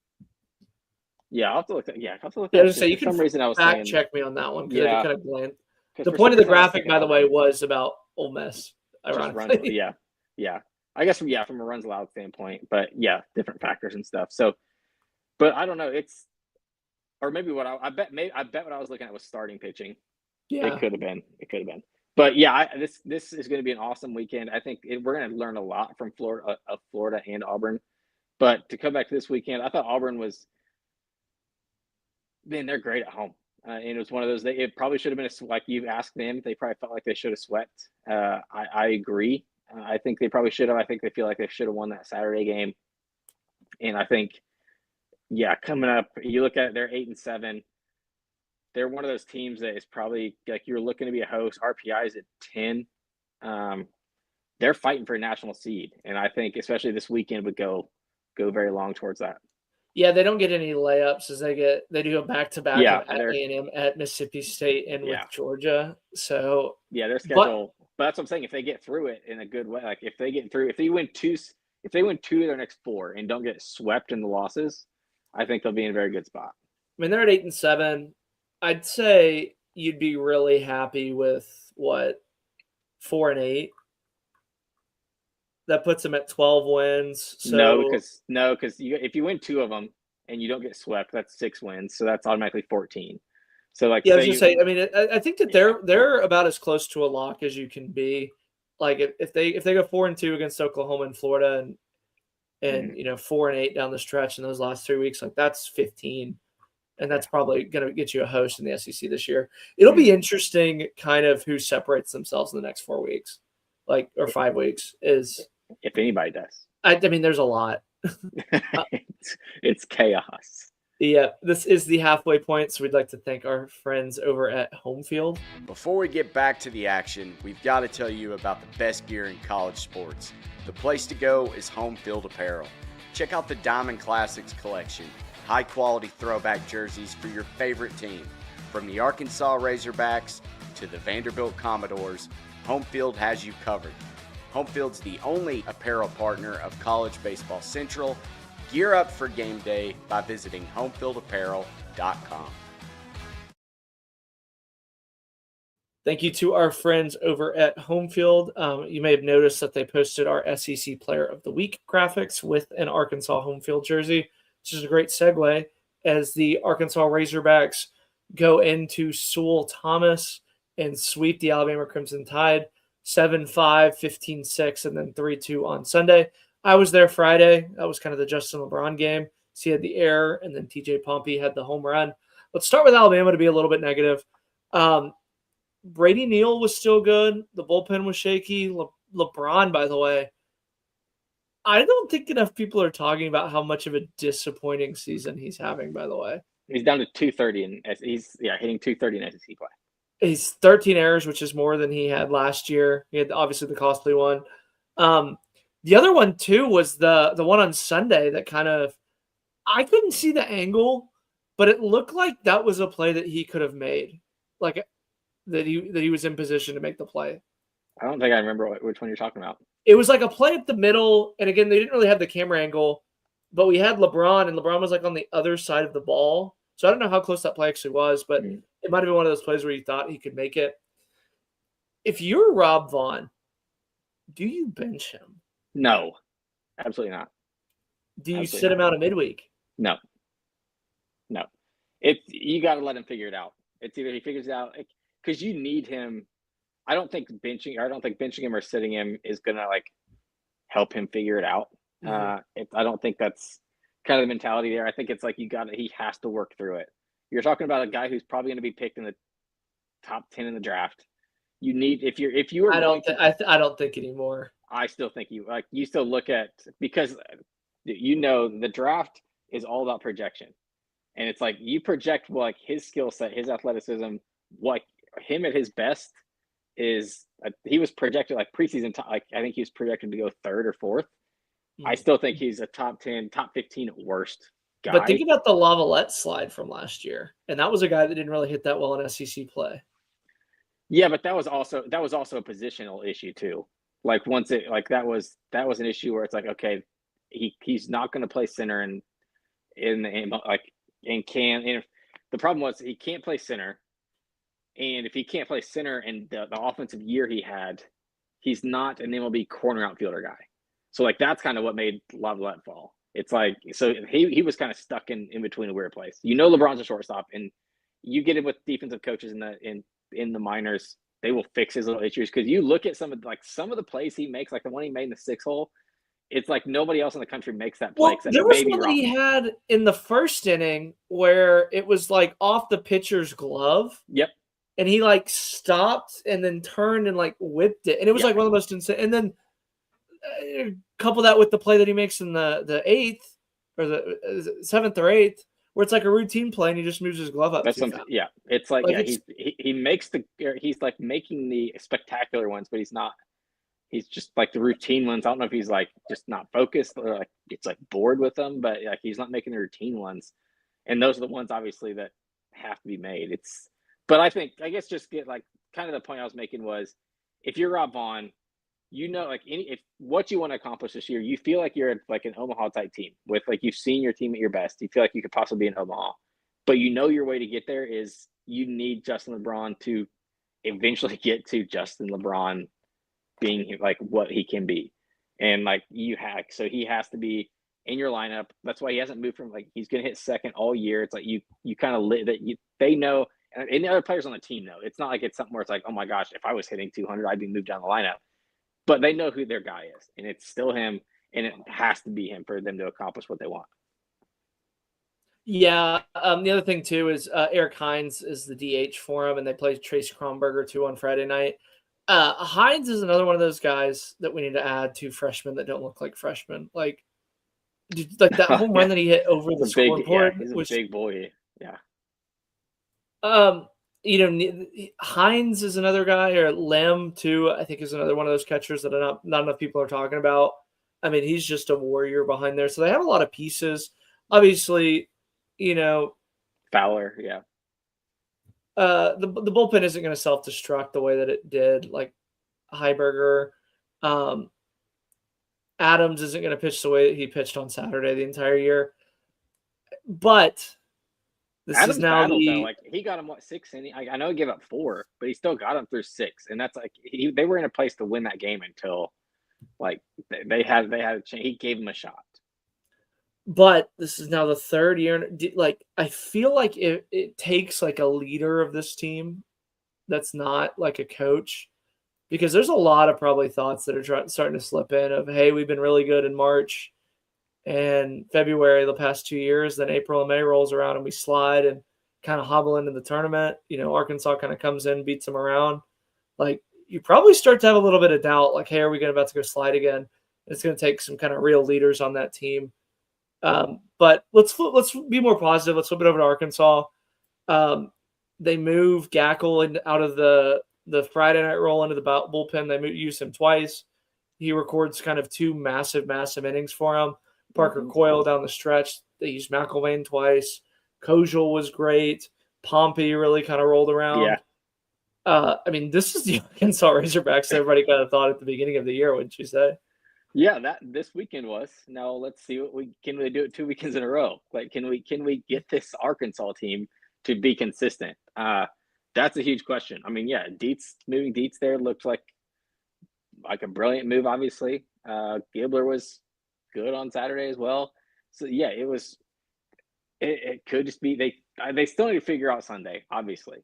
Yeah, I'll have to look at you can reason I was fact check me on that one because I kind of glanced. The for point of the graphic, by the way, was about Ole Miss. Ironically. Yeah. I guess from a runs allowed standpoint, but yeah, different factors and stuff. So, but I don't know. Or maybe I bet what I was looking at was starting pitching. Yeah, it could have been. But yeah, this is going to be an awesome weekend. I think we're going to learn a lot from Florida and Auburn. But to come back to this weekend, I thought Auburn was. Man, they're great at home. And it was one of those, it probably should have been, like you've asked them, they probably felt like they should have swept. I agree. I think they probably should have. I think they feel like they should have won that Saturday game. And I think Yeah, coming up, you look at they're 8-7. They're one of those teams that is probably like you're looking to be a host. RPI is at 10. They're fighting for a national seed, and I think especially this weekend would go very long towards that. Yeah, they don't get any layups as they do a back-to-back Yeah, of at A&M, at Mississippi State, and with Yeah. Georgia. So Yeah, their schedule. But that's what I'm saying. If they get through it in a good way, like if they win two of their next 4 and don't get swept in the losses, I think they'll be in a very good spot. I mean, they're at 8-7. I'd say you'd be really happy with 4-8. That puts them at 12 wins. So No, because if you win 2 of them and you don't get swept, that's 6 wins. So that's automatically 14. So like, yeah, I was just saying. I mean, I think that they're about as close to a lock as you can be. Like if they go 4-2 against Oklahoma and Florida, and 4-8 down the stretch in those last 3 weeks, like that's 15, and that's probably going to get you a host in the SEC this year. It'll be interesting, kind of who separates themselves in the next 4 weeks, or 5 weeks. Is if anybody does. I mean, there's a lot. It's chaos. Yeah, this is the halfway point, so we'd like to thank our friends over at Homefield. Before we get back to the action, we've got to tell you about the best gear in college sports. The place to go is Homefield Apparel. Check out the Diamond Classics collection, high-quality throwback jerseys for your favorite team. From the Arkansas Razorbacks to the Vanderbilt Commodores, Homefield has you covered. Homefield's the only apparel partner of College Baseball Central. Gear up for game day by visiting homefieldapparel.com. Thank you to our friends over at Homefield. You may have noticed that they posted our SEC Player of the Week graphics with an Arkansas Homefield jersey, which is a great segue as the Arkansas Razorbacks go into Sewell Thomas and sweep the Alabama Crimson Tide 7-5, 15-6, and then 3-2 on Sunday. I was there Friday. That was kind of the Justin LeBron game. So he had the error, and then TJ Pompey had the home run. Let's start with Alabama to be a little bit negative. Brady Neal was still good. The bullpen was shaky. LeBron, by the way, I don't think enough people are talking about how much of a disappointing season he's having, by the way. He's down to 230, and he's hitting 230 in SEC play. He's 13 errors, which is more than he had last year. He had obviously the costly one. The other one, too, was the one on Sunday that kind of – I couldn't see the angle, but it looked like that was a play that he could have made, like that he was in position to make the play. I don't think I remember which one you're talking about. It was like a play up the middle, and again, they didn't really have the camera angle, but we had LeBron, and LeBron was like on the other side of the ball. So I don't know how close that play actually was, but it might have been one of those plays where you thought he could make it. If you're Rob Vaughn, do you bench him? No, absolutely not. Do you sit him out of midweek? No. You got to let him figure it out. It's either he figures it out because you need him. I don't think benching him or sitting him is gonna help him figure it out. I don't think that's kind of the mentality there. I think it's like he has to work through it. You're talking about a guy who's probably going to be picked in the top 10 in the draft. You need if you are. I don't think anymore. I still think you still look at, because the draft is all about projection, and it's like you project his skill set, his athleticism, him at his best is. He was projected preseason. I think he was projected to go 3rd or 4th. I still think he's a top 10, top 15 at worst guy. But think about the Lavalette slide from last year, and that was a guy that didn't really hit that well in SEC play. Yeah, but that was also a positional issue too. That was an issue where it's like, okay, he's not going to play center and the problem was he can't play center, and if he can't play center and the offensive year he had, he's not an MLB corner outfielder guy. So that's kind of what made Lavalette fall. It's so he was kind of stuck in between a weird place. LeBron's a shortstop, and you get him with defensive coaches in the minors, they will fix his little issues. Because you look at some of the plays he makes, like the one he made in the 6 hole, it's like nobody else in the country makes that play. Well, there was one that he had in the first inning where it was off the pitcher's glove. Yep. And he stopped and then turned and whipped it, and it was one of the most insane. And then couple that with the play that he makes in the 8th, or is it 7th or 8th, where it's like a routine play and he just moves his glove up. That's too something. fast. Yeah, it's like, Like, he makes he's like making the spectacular ones, but he's not. He's just like the routine ones. I don't know if he's like just not focused or like it's like bored with them, but like he's not making the routine ones. And those are the ones obviously that have to be made. But I guess just get like kind of the point I was making was if you're Rob Vaughn, like if what you want to accomplish this year, you feel like you're like an Omaha type team with like you've seen your team at your best. You feel like you could possibly be in Omaha, but your way to get there is you need Justin LeBron to eventually get to Justin LeBron being like what he can be. And like so he has to be in your lineup. That's why he hasn't moved from like he's gonna hit second all year. It's like you kind of they know, and the other players on the team know. It's not like it's something where it's like, oh my gosh, if I was hitting 200, I'd be moved down the lineup. But they know who their guy is, and it's still him, and it has to be him for them to accomplish what they want. Yeah. The other thing too is Eric Hines is the DH for him, and they play Trace Kronberger too on Friday night. Hines is another one of those guys that we need to add to freshmen that don't look like freshmen. Like that home run that he hit over the scoreboard was a big boy. Yeah. Hines is another guy, or Lem too. I think is another one of those catchers that not enough people are talking about. I mean, he's just a warrior behind there. So they have a lot of pieces. Obviously, Fowler, yeah. The bullpen isn't going to self-destruct the way that it did. Like Heiberger, Adams isn't going to pitch the way that he pitched on Saturday the entire year. But this Adams is now like he got him 6 innings. I know he gave up 4, but he still got him through 6, and that's like they were in a place to win that game until like they had a chance. He gave him a shot. But this is now the 3rd year. Like I feel like it takes like a leader of this team that's not like a coach, because there's a lot of probably thoughts that are starting to slip in of, hey, we've been really good in March and February the past 2 years. Then April and May rolls around and we slide and kind of hobble into the tournament. Arkansas kind of comes in, beats them around. Like you probably start to have a little bit of doubt, like, hey, are we about to go slide again? It's going to take some kind of real leaders on that team. But let's be more positive. Let's flip it over to Arkansas. They move Gackle out of the Friday night roll into the bullpen. They use him twice. He records kind of 2 massive innings for him. Parker Coyle down the stretch. They used McElwain twice. Kojal was great. Pompey really kind of rolled around. Yeah. I mean, this is the Arkansas Razorbacks everybody kind of thought at the beginning of the year, wouldn't you say? Yeah, that this weekend was. Now let's see can we do it 2 weekends in a row? Like, can we get this Arkansas team to be consistent? That's a huge question. I mean, yeah, moving Dietz there looked like a brilliant move. Obviously, Gibler was good on Saturday as well. So yeah, it was. It could just be they still need to figure out Sunday, obviously.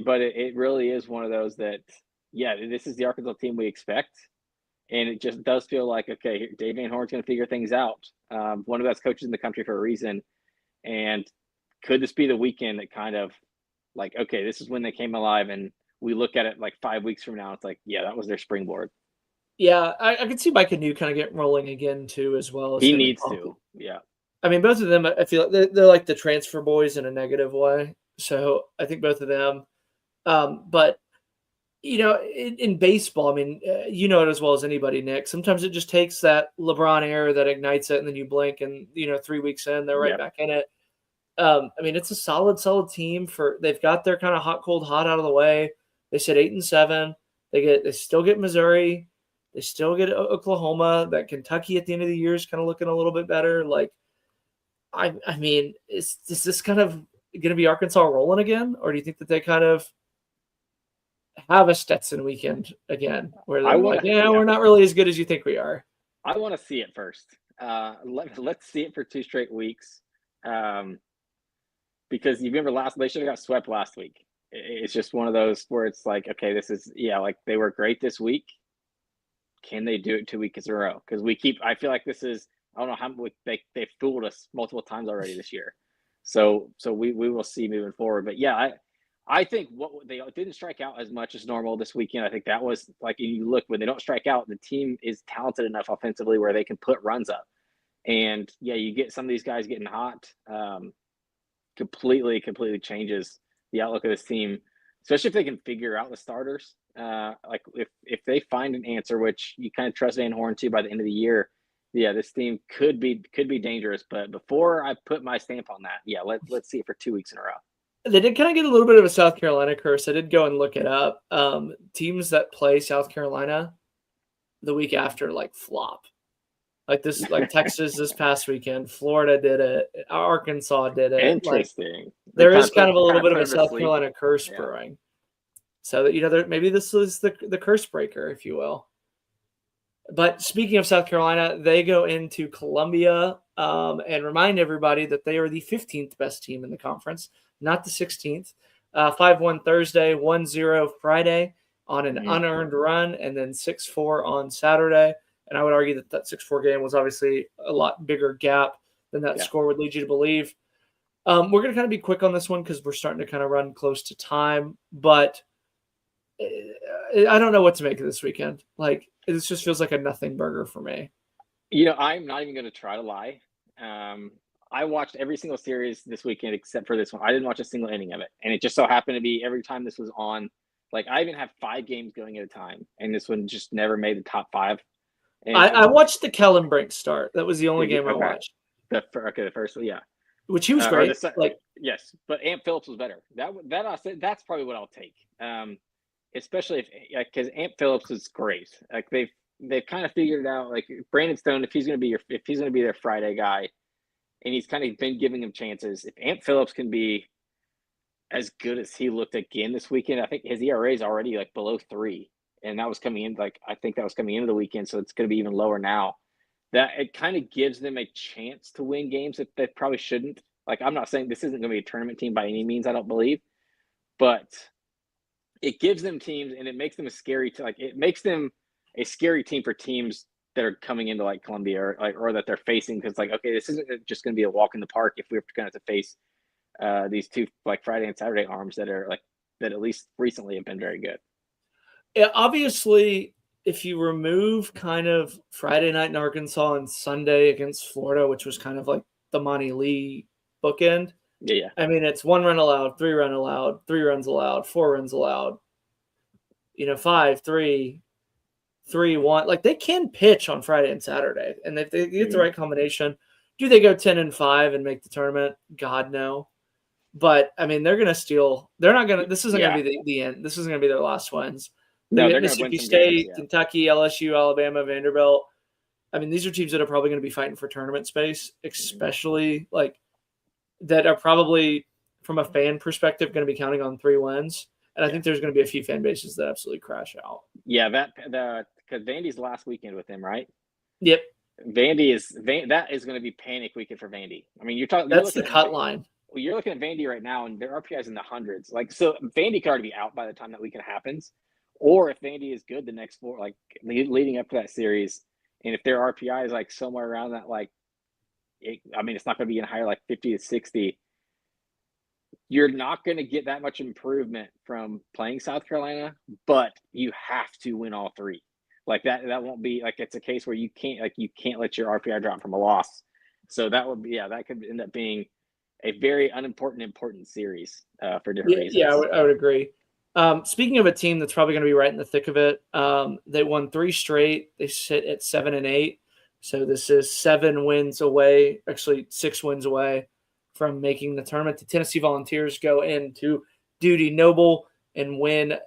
But it really is one of those that, yeah, this is the Arkansas team we expect. And it just does feel like, okay, Dave Van Horn's going to figure things out. One of the best coaches in the country for a reason. And could this be the weekend that kind of like, okay, this is when they came alive, and we look at it like 5 weeks from now, it's like, yeah, that was their springboard. Yeah, I could see Mike Anu kind of get rolling again too, as well. As he needs to, yeah. I mean, both of them, I feel like they're like the transfer boys in a negative way. So I think both of them. But in baseball, I mean, you know it as well as anybody, Nick. Sometimes it just takes that LeBron era that ignites it, and then you blink, and 3 weeks in, they're right back in it. I mean, it's a solid team. They've got their kind of hot out of the way. They said 8-7. They still get Missouri. They still get Oklahoma. That Kentucky at the end of the year is kind of looking a little bit better. Like, I mean, is this kind of going to be Arkansas rolling again, or do you think that they kind of have a Stetson weekend again where they're we're not really as good as you think we are? I want to see it first. Let's see it for 2 straight weeks. Because you remember they should have got swept last week. It's just one of those where it's like, okay, this is, like they were great this week. Can they do it 2 weeks in a row? Because I feel like this is, I don't know how they've fooled us multiple times already this year. So we will see moving forward. But yeah, I think they didn't strike out as much as normal this weekend. I think that was like, you look, when they don't strike out, the team is talented enough offensively where they can put runs up. And yeah, you get some of these guys getting hot, completely changes the outlook of this team, especially if they can figure out the starters. Like if they find an answer, which you kind of trust Van Horn to by the end of the year, yeah, this team could be dangerous. But before I put my stamp on that, yeah, let's see it for 2 weeks in a row. They did kind of get a little bit of a South Carolina curse. I did go and look it up. Teams that play South Carolina the week after like flop. Like Texas this past weekend, Florida did it, Arkansas did it. Interesting. Like, there is kind of a little bit of a South Carolina curse brewing. So that maybe this is the curse breaker, if you will. But speaking of South Carolina, they go into Columbia and remind everybody that they are the 15th best team in the conference, not the 16th. 5-1 Thursday, 1-0 Friday on an unearned run, and then 6-4 on Saturday. And I would argue that 6-4 game was obviously a lot bigger gap than that score would lead you to believe. We're going to kind of be quick on this one because we're starting to kind of run close to time. But I don't know what to make of this weekend. Like, this just feels like a nothing burger for me. I'm not even going to try to lie. I watched every single series this weekend except for this one. I didn't watch a single inning of it. And it just so happened to be every time this was on, like I even have 5 games going at a time. And this one just never made the top 5. I watched the Kellen Brink start. That was the only game I watched. The first one, yeah. Which he was great. Yes, but Ant Phillips was better. That's probably what I'll take. Especially because Ant Phillips is great. Like they've kind of figured it out. Like Brandon Stone, if he's going to be their Friday guy, and he's kind of been giving him chances. If Ant Phillips can be as good as he looked again this weekend, I think his ERA is already like below 3. And that was coming in, I think that was coming into the weekend, so it's going to be even lower now. That it kind of gives them a chance to win games that they probably shouldn't. Like, I'm not saying this isn't going to be a tournament team by any means, I don't believe, but it gives them teams, and it makes them it makes them a scary team for teams that are coming into like Columbia or that they're facing, because like, okay, this isn't just going to be a walk in the park if we're going to have to face these 2 like Friday and Saturday arms that are like that at least recently have been very good. Yeah, obviously, if you remove kind of Friday night in Arkansas and Sunday against Florida, which was kind of like the Monty Lee bookend. Yeah. I mean, it's 1 run allowed, 3 run allowed, 3 runs allowed, 4 runs allowed. 5, 3, 3, 1. Like they can pitch on Friday and Saturday, and if they get the right combination, do they go 10-5 and make the tournament? God no. But I mean, they're going to steal. They're not going to. This isn't going to be the end. This isn't going to be their last wins. No, they're Mississippi State, Kentucky, LSU, Alabama, Vanderbilt. I mean, these are teams that are probably going to be fighting for tournament space, especially like that are probably from a fan perspective going to be counting on 3 wins. And I think there's going to be a few fan bases that absolutely crash out. Yeah, because Vandy's last weekend with them, right? Yep. That is going to be panic weekend for Vandy. I mean, that's the cut line. Well, you're looking at Vandy right now, and their RPI is in the hundreds. Like, so Vandy could already be out by the time that weekend happens. Or if Vandy is good the next 4, like leading up to that series, and if their RPI is like somewhere around that, it's not going to be in higher, like 50 to 60. You're not going to get that much improvement from playing South Carolina, but you have to win all 3. Like that won't be like it's a case where you can't let your RPI drop from a loss. So that would be that could end up being a very important series for different reasons. Yeah, I would agree. Speaking of a team that's probably going to be right in the thick of it, they won 3 straight. They sit at 7-8. So this is 7 wins away, actually 6 wins away from making the tournament. The Tennessee Volunteers go into Dudy Noble and win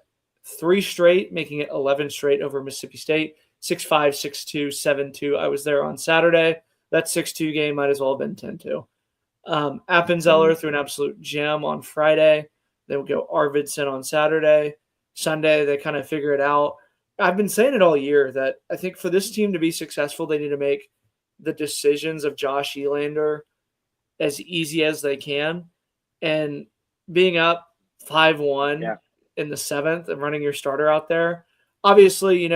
3 straight, making it 11 straight over Mississippi State, 6-5, 6-2, 7-2. I was there on Saturday. That 6-2 game might as well have been 10-2. Appenzeller threw an absolute gem on Friday. They will go Arvidsson on Saturday. Sunday, they kind of figure it out. I've been saying it all year that I think for this team to be successful, they need to make the decisions of Josh Elander as easy as they can. And being up 5-1 in the 7th and running your starter out there, obviously,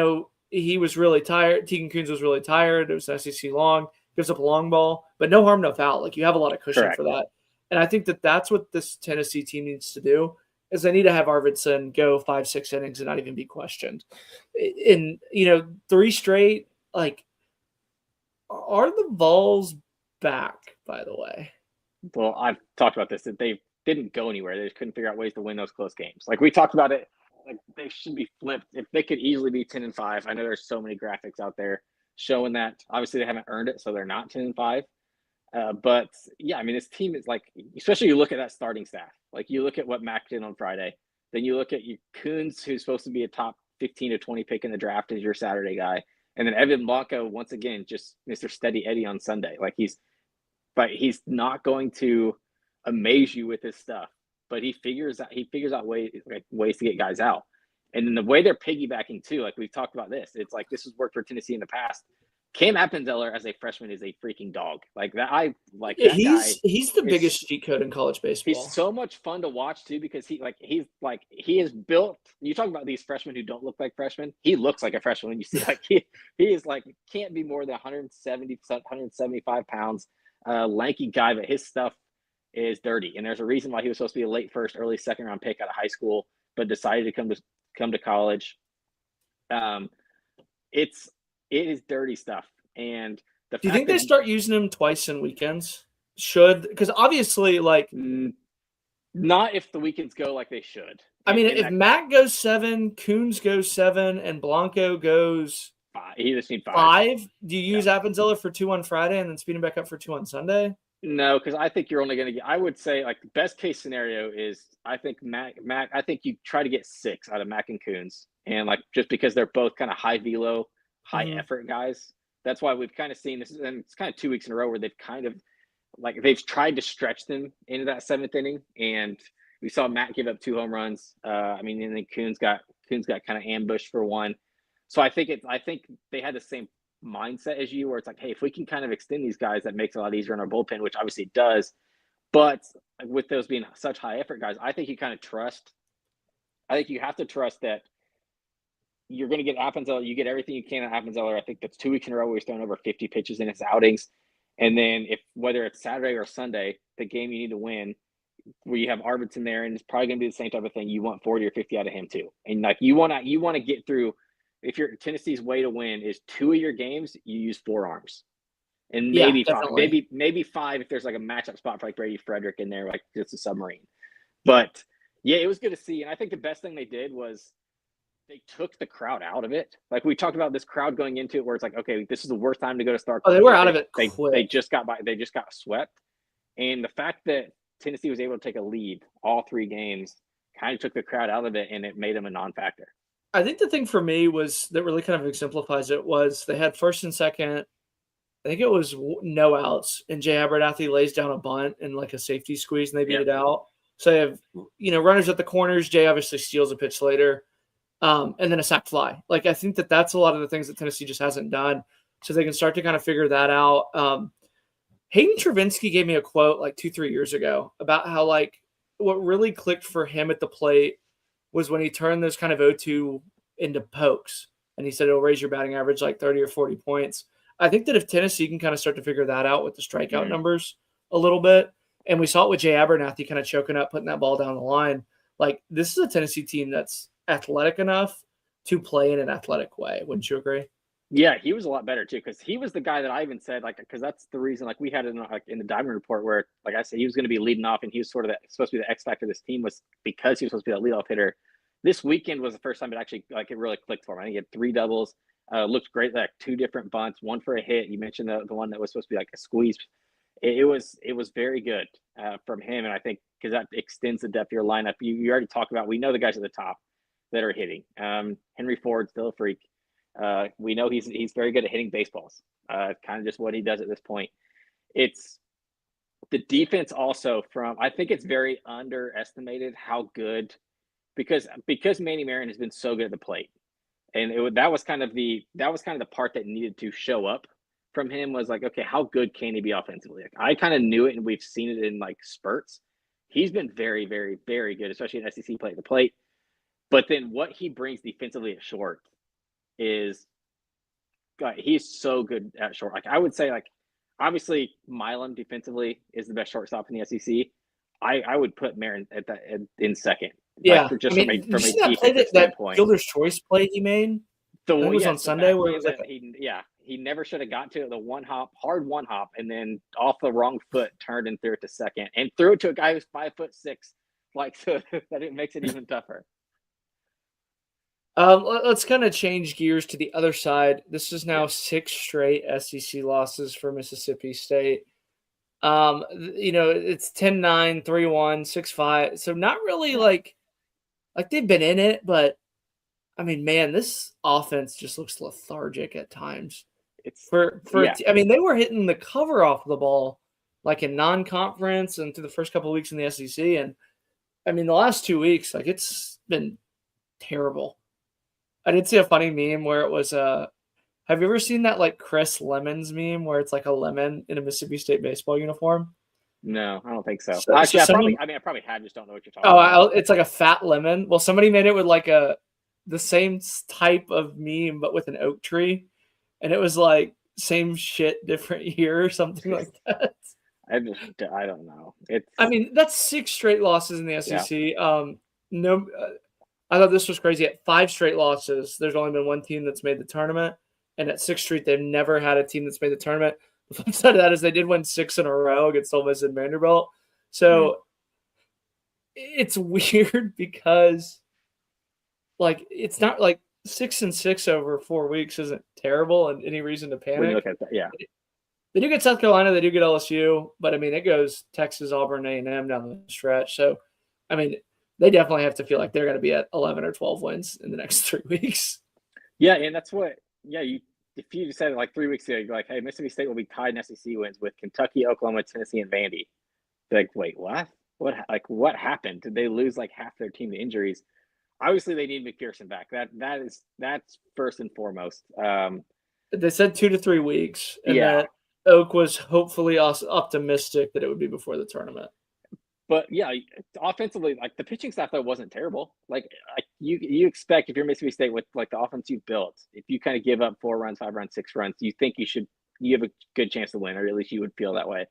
he was really tired. Tegan Kuhns was really tired. It was an SEC long. Gives up a long ball, but no harm, no foul. Like you have a lot of cushion for that. And I think that that's what this Tennessee team needs to do is they need to have Arvidsson go 5-6 innings and not even be questioned. And, 3 straight, like Are the Vols back, by the way? Well, I've talked about this, that they didn't go anywhere. They just couldn't figure out ways to win those close games. Like we talked about it, like they should be flipped. If they could easily be 10-5. I know there's so many graphics out there showing that. Obviously, they haven't earned it, so they're not 10-5. But yeah, I mean, this team is like, especially you look at that starting staff. Like you look at what Mac did on Friday, then you look at Coons, who's supposed to be a top 15 to 20 pick in the draft, is your Saturday guy, and then Evan Blanco once again just Mr. Steady Eddie on Sunday. Like he's not going to amaze you with his stuff, but he figures out ways to get guys out. And then the way they're piggybacking too, like we've talked about this, it's like this has worked for Tennessee in the past. Cam Appenzeller as a freshman is a freaking dog. Like that, he's the biggest cheat code in college baseball. He's so much fun to watch too because he is built. You talk about these freshmen who don't look like freshmen. He looks like a freshman when you see like he is like can't be more than 175 pounds, lanky guy, but his stuff is dirty. And there's a reason why he was supposed to be a late first, early second round pick out of high school, but decided to come to college. It is dirty stuff. And do you think they start using him twice in weekends? Because obviously, like, not if the weekends go like they should. I mean, if Mac goes 7, Coons goes 7, and Blanco goes 5, he just needs 5. Do you use Appenzeller for 2 on Friday and then speed him back up for 2 on Sunday? No, because I think you're only going to get. I would say like the best case scenario is I think Mac. I think you try to get 6 out of Mac and Coons, and like just because they're both kind of high velo, high effort guys. That's why we've kind of seen this, and it's kind of 2 weeks in a row where they've kind of like they've tried to stretch them into that 7th inning, and we saw Matt give up 2 home runs. I mean, and then Coons got kind of ambushed for 1. So I think they had the same mindset as you, where it's like, hey, if we can kind of extend these guys, that makes it a lot easier in our bullpen, which obviously it does. But with those being such high effort guys, I think you kind of trust. I think you have to trust that you're going to get Appenzeller. You get everything you can at Appenzeller. I think that's 2 weeks in a row where he's thrown over 50 pitches in his outings. And then whether it's Saturday or Sunday, the game you need to win, where you have Arvidsson there, and it's probably going to be the same type of thing. You want 40 or 50 out of him too. And like you want to get through. If your Tennessee's way to win is 2 of your games, you use 4 arms, and maybe 5, maybe 5 if there's like a matchup spot for like Brady Frederick in there, like just a submarine. But yeah, it was good to see, and I think the best thing they did was they took the crowd out of it. Like we talked about this crowd going into it, where it's like, okay, this is the worst time to go to Starkville. Oh, they were out of it. They just got swept, and the fact that Tennessee was able to take a lead all 3 games kind of took the crowd out of it, and it made them a non-factor. I think the thing for me was that really kind of exemplifies it was they had first and second. I think it was no outs, and Jay Abernathy lays down a bunt and like a safety squeeze, and they beat it out. So they have, runners at the corners. Jay obviously steals a pitch later, and then a sac fly. Like I think that's a lot of the things that Tennessee just hasn't done, so they can start to kind of figure that out. Hayden Travinski gave me a quote like 2-3 years ago about how like what really clicked for him at the plate was when he turned those kind of 0-2 into pokes. And he said it'll raise your batting average like 30 or 40 points. I think that if Tennessee can kind of start to figure that out with the strikeout numbers a little bit, and we saw it with Jay Abernathy kind of choking up, putting that ball down the line, like this is a Tennessee team that's athletic enough to play in an athletic way. Wouldn't you agree? Yeah, he was a lot better too, because he was the guy that I even said, like, because that's the reason, like we had it in the Diamond Report where, like I said, he was going to be leading off, and he was sort of supposed to be the X factor of this team, was because he was supposed to be that leadoff hitter. This weekend was the first time it really clicked for him. I think he had 3 doubles, looked great, like 2 different bunts, 1 for a hit. You mentioned the one that was supposed to be like a squeeze. It was very good from him, and I think because that extends the depth of your lineup. You already talked about, we know the guys at the top that are hitting. Henry Ford's still a freak. We know he's very good at hitting baseballs. Kind of just what he does at this point. It's the defense also I think it's very underestimated how good, because Manny Marion has been so good at the plate, and that was kind of the part that needed to show up from him, was like, okay, how good can he be offensively? Like, I kind of knew it, and we've seen it in like spurts. He's been very, very, very good, especially in SEC play at the plate. But then what he brings defensively at short is, God, he's so good at short. Like I would say, like obviously Milam defensively is the best shortstop in the SEC. I would put Marin in second. Yeah, like, just from a defensive that standpoint. Fielder's Choice play he made. The one was on Sunday where it was like he he never should have got to it. The hard one hop, and then off the wrong foot turned and threw it to second, and threw it to a guy who's 5'6", like, so that it makes it even tougher. Let's kind of change gears to the other side. This is now 6 straight SEC losses for Mississippi State. It's 10-9, 3-1, 6-5. So not really like they've been in it, but I mean, man, this offense just looks lethargic at times. They were hitting the cover off the ball like in non-conference and through the first couple of weeks in the SEC, and I mean the last 2 weeks, like it's been terrible. I did see a funny meme where it was have you ever seen that like Chris Lemons meme where it's like a lemon in a Mississippi State baseball uniform? No, I don't think so. Actually, I probably had, just don't know what you're talking about. It's like a fat lemon. Well, somebody made it with like the same type of meme, but with an oak tree. And it was like same shit, different year or something like that. I don't know. That's 6 straight losses in the SEC. Yeah. I thought this was crazy. At 5 straight losses, there's only been one team that's made the tournament. And at 6th Street, they've never had a team that's made the tournament. The flip side of that is they did win 6 in a row against Ole Miss and Vanderbilt. So it's weird because, like, it's not like 6-6 over 4 weeks isn't terrible and any reason to panic. When you look at that, yeah. They do get South Carolina. They do get LSU. But, I mean, it goes Texas, Auburn, A&M down the stretch. So, I mean, they definitely have to feel like they're going to be at 11 or 12 wins in the next 3 weeks. Yeah, and that's what – if you said it like 3 weeks ago, you're like, hey, Mississippi State will be tied in SEC wins with Kentucky, Oklahoma, Tennessee, and Vandy. You're like, wait, what? What happened? Did they lose like half their team to injuries? Obviously, they need McPherson back. That's first and foremost. They said 2 to 3 weeks, and that Oak was hopefully optimistic that it would be before the tournament. But yeah, offensively, like the pitching staff though wasn't terrible. Like you expect, if you're Mississippi State with like the offense you've built, if you kind of give up 4 runs, 5 runs, 6 runs, you think you have a good chance to win, or at least you would feel that way.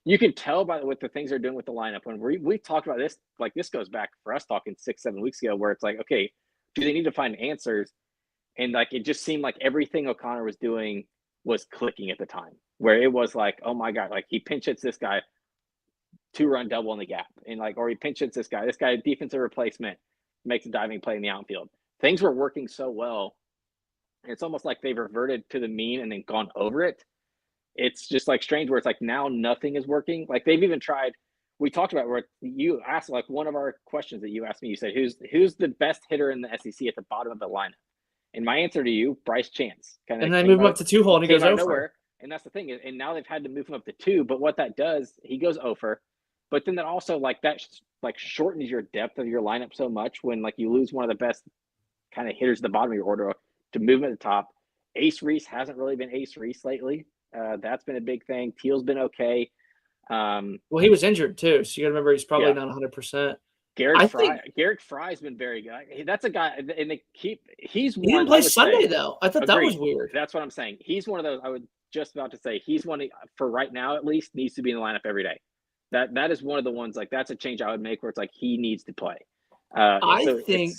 You can tell by what the things they're doing with the lineup. When we talked about this, like this goes back for us talking 6-7 weeks ago, where it's like, okay, do they need to find answers? And like it just seemed like everything O'Connor was doing was clicking at the time, where it was like, oh my God, like he pinch hits this guy, 2-run double in the gap, and like, or he pinch hits this guy defensive replacement, makes a diving play in the outfield. Things were working so well. It's almost like they've reverted to the mean and then gone over it. It's just like strange where it's like now nothing is working. Like they've even tried, we talked about where you asked, like one of our questions that you asked me, you said, who's the best hitter in the SEC at the bottom of the lineup? And my answer to you, Bryce Chance. And then they move him up to 2-hole and he goes over. And that's the thing. And now they've had to move him up to 2. But what that does, he goes over. But then that also like that like shortens your depth of your lineup so much when like you lose one of the best kind of hitters at the bottom of your order to move him at the top. Ace Reese hasn't really been Ace Reese lately. That's been a big thing. Teal's been okay. Well, he was injured too, so you got to remember he's probably not 100%. Garrett Fry's been very good. That's a guy, and he's one. He didn't play Sunday though. I thought that was weird. That's what I'm saying. He's one of those. I was just about to say he's one for right now at least needs to be in the lineup every day. That is one of the ones, like that's a change I would make where it's like he needs to play. I think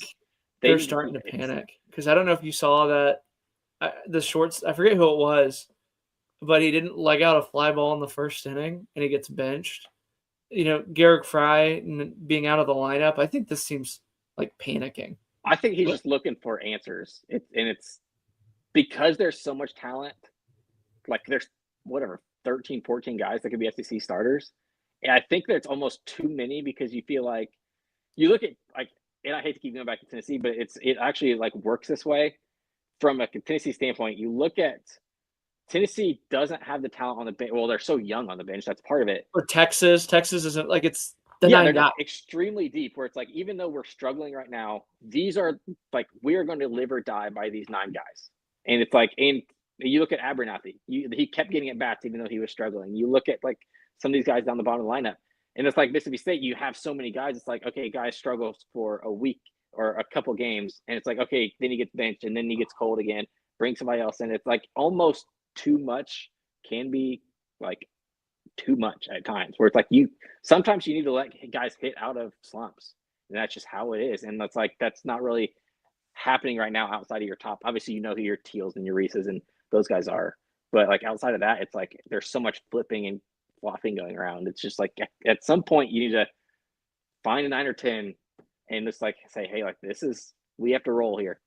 they're starting to panic because I don't know if you saw that the shorts. I forget who it was, but he didn't leg out a fly ball in the first inning and he gets benched. You know, Garrett Fry being out of the lineup. I think this seems like panicking. I think he's just looking for answers. It's because there's so much talent. Like there's 13, 14 guys that could be SEC starters. And I think that's almost too many because you feel like you look at like, and I hate to keep going back to Tennessee, but it actually like works this way from a Tennessee standpoint. You look at Tennessee doesn't have the talent on the bench. Well, they're so young on the bench. That's part of it. Or Texas isn't like it's the 9 guys. Extremely deep where it's like, even though we're struggling right now, these are like, we are going to live or die by these 9 guys. And it's like, and you look at Abernathy, he kept getting at bats even though he was struggling. You look at like some of these guys down the bottom of the lineup, and it's like Mississippi State, you have so many guys. It's like, okay, guys struggles for a week or a couple games. And it's like, okay, then he gets benched and then he gets cold again, bring somebody else in. It's like almost too much can be like too much at times where it's like sometimes you need to let guys hit out of slumps. And that's just how it is. And that's not really happening right now outside of your top. Obviously, you know who your Teals and your Reeses and those guys are. But like outside of that, it's like there's so much flipping and flopping going around. It's just like at some point you need to find a 9 or 10 and just like say, hey, like we have to roll here.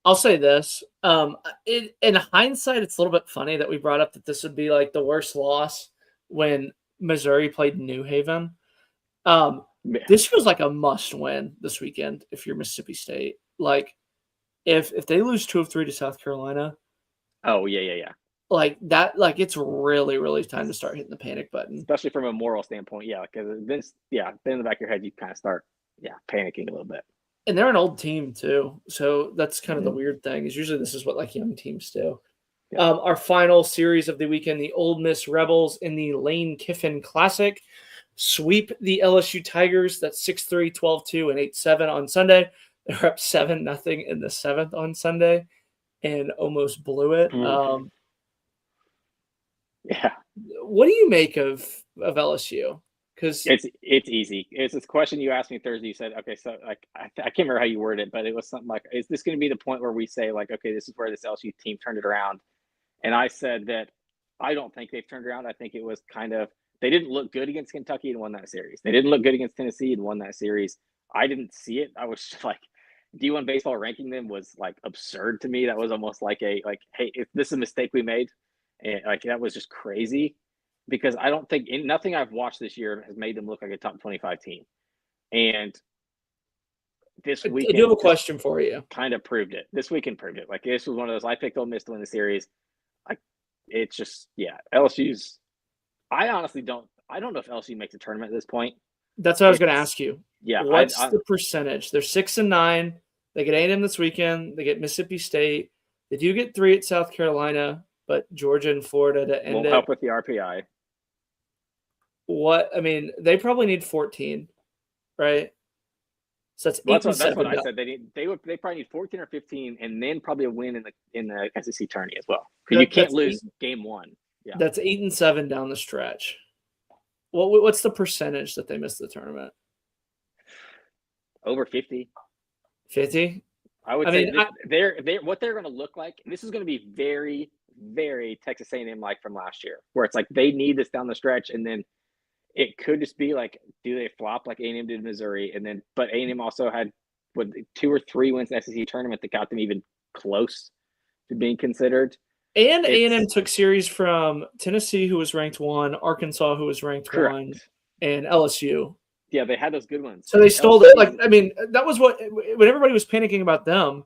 I'll say this. In hindsight, it's a little bit funny that we brought up that this would be like the worst loss when Missouri played New Haven. This feels like a must win this weekend if you're Mississippi State. Like if they lose 2 of 3 to South Carolina. Oh, yeah. Like that, like it's really, really time to start hitting the panic button. Especially from a moral standpoint. Yeah, because then in the back of your head, you kind of start, panicking a little bit. And they're an old team too. So that's kind of the weird thing is usually this is what like young teams do. Yeah. Our final series of the weekend, the Ole Miss Rebels in the Lane Kiffin Classic sweep the LSU Tigers. That's 6-3, 12-2, and 8-7 on Sunday. They're up 7-0 in the 7th on Sunday and almost blew it. Yeah. What do you make of LSU? Because it's easy. It's this question you asked me Thursday. You said, okay, so like I can't remember how you worded it, but it was something like, is this going to be the point where we say like, okay, this is where this LSU team turned it around? And I said that I don't think they've turned around. I think it was kind of they didn't look good against Kentucky and won that series. They didn't look good against Tennessee and won that series. I didn't see it. I was just like, D1 baseball ranking them was like absurd to me. That was almost like hey, if this is a mistake we made, and like that was just crazy. Because I don't think nothing I've watched this year has made them look like a top 25 team. And this weekend, I do have a question for you. Kind of proved it. This weekend proved it. Like this was one of those. I picked Ole Miss to win the series. It's just LSU's. I honestly don't. I don't know if LSU makes a tournament at this point. That's what I was going to ask you. Yeah. What's the percentage? They're 6-9. They get A&M this weekend. They get Mississippi State. They do get 3 at South Carolina, but Georgia and Florida to end won't help with the RPI. They probably need 14, right? So that's 8 that's what I said. They probably need 14 or 15, and then probably a win in the SEC tourney as well. Because you can't lose game 1. Yeah, that's 8-7 down the stretch. What's the percentage that they missed the tournament? Over 50. 50. I would say they're what they're going to look like. And this is going to be very, very Texas A&M like from last year, where it's like they need this down the stretch, and then. It could just be like, do they flop like A&M did Missouri? But A&M also had 2 or 3 wins in the SEC tournament that got them even close to being considered. And A&M took series from Tennessee, who was ranked 1, Arkansas, who was ranked 1, and LSU. Yeah, they had those good ones. So they stole it. That was when everybody was panicking about them,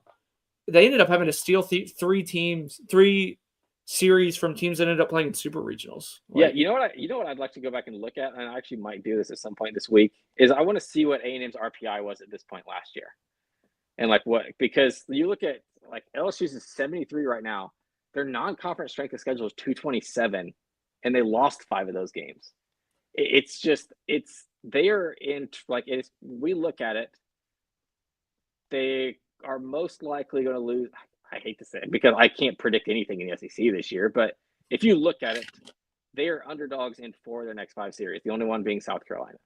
they ended up having to steal 3 series from teams that ended up playing in super regionals. You know what I'd like to go back and look at, and I actually might do this at some point this week, is I want to see what A&M's RPI was at this point last year. And because you look at like LSU's is 73 right now. Their non-conference strength of schedule is 227, and they lost 5 of those games. They are in we look at it, they are most likely going to lose. I hate to say it because I can't predict anything in the SEC this year, but if you look at it, they are underdogs in 4 of their next 5 series, the only one being South Carolina.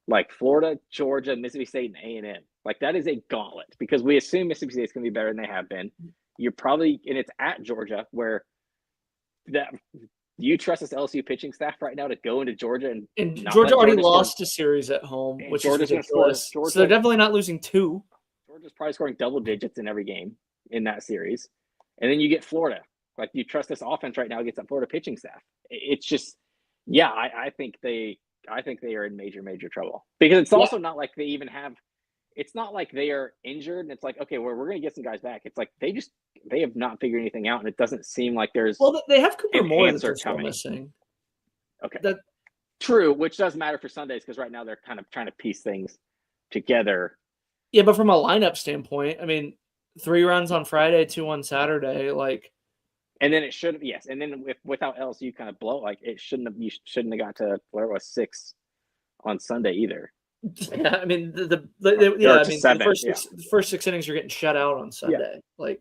Like Florida, Georgia, Mississippi State, and A&M. Like that is a gauntlet because we assume Mississippi State's going to be better than they have been. And it's at Georgia where that you trust this LSU pitching staff right now to go into Georgia and Georgia already lost a series at home, which is ridiculous. So they're definitely not losing 2. Georgia's probably scoring double digits in every game in that series. And then you get Florida. Like you trust this offense right now against that Florida pitching staff. It's just, I think they are in major, major trouble because it's also not like they even have, it's not like they are injured and it's like, okay, well, we're going to get some guys back. It's like, they have not figured anything out. And it doesn't seem like there's, they have Cooper Moore that they're still missing. Okay. True. Which does matter for Sundays. Cause right now they're kind of trying to piece things together. Yeah. But from a lineup standpoint, 3 runs on Friday, 2 on Saturday, and then it should have and then without LSU kind of blow, like you shouldn't have got to where it was 6 on Sunday either. Yeah, the first 6 innings you're getting shut out on Sunday. But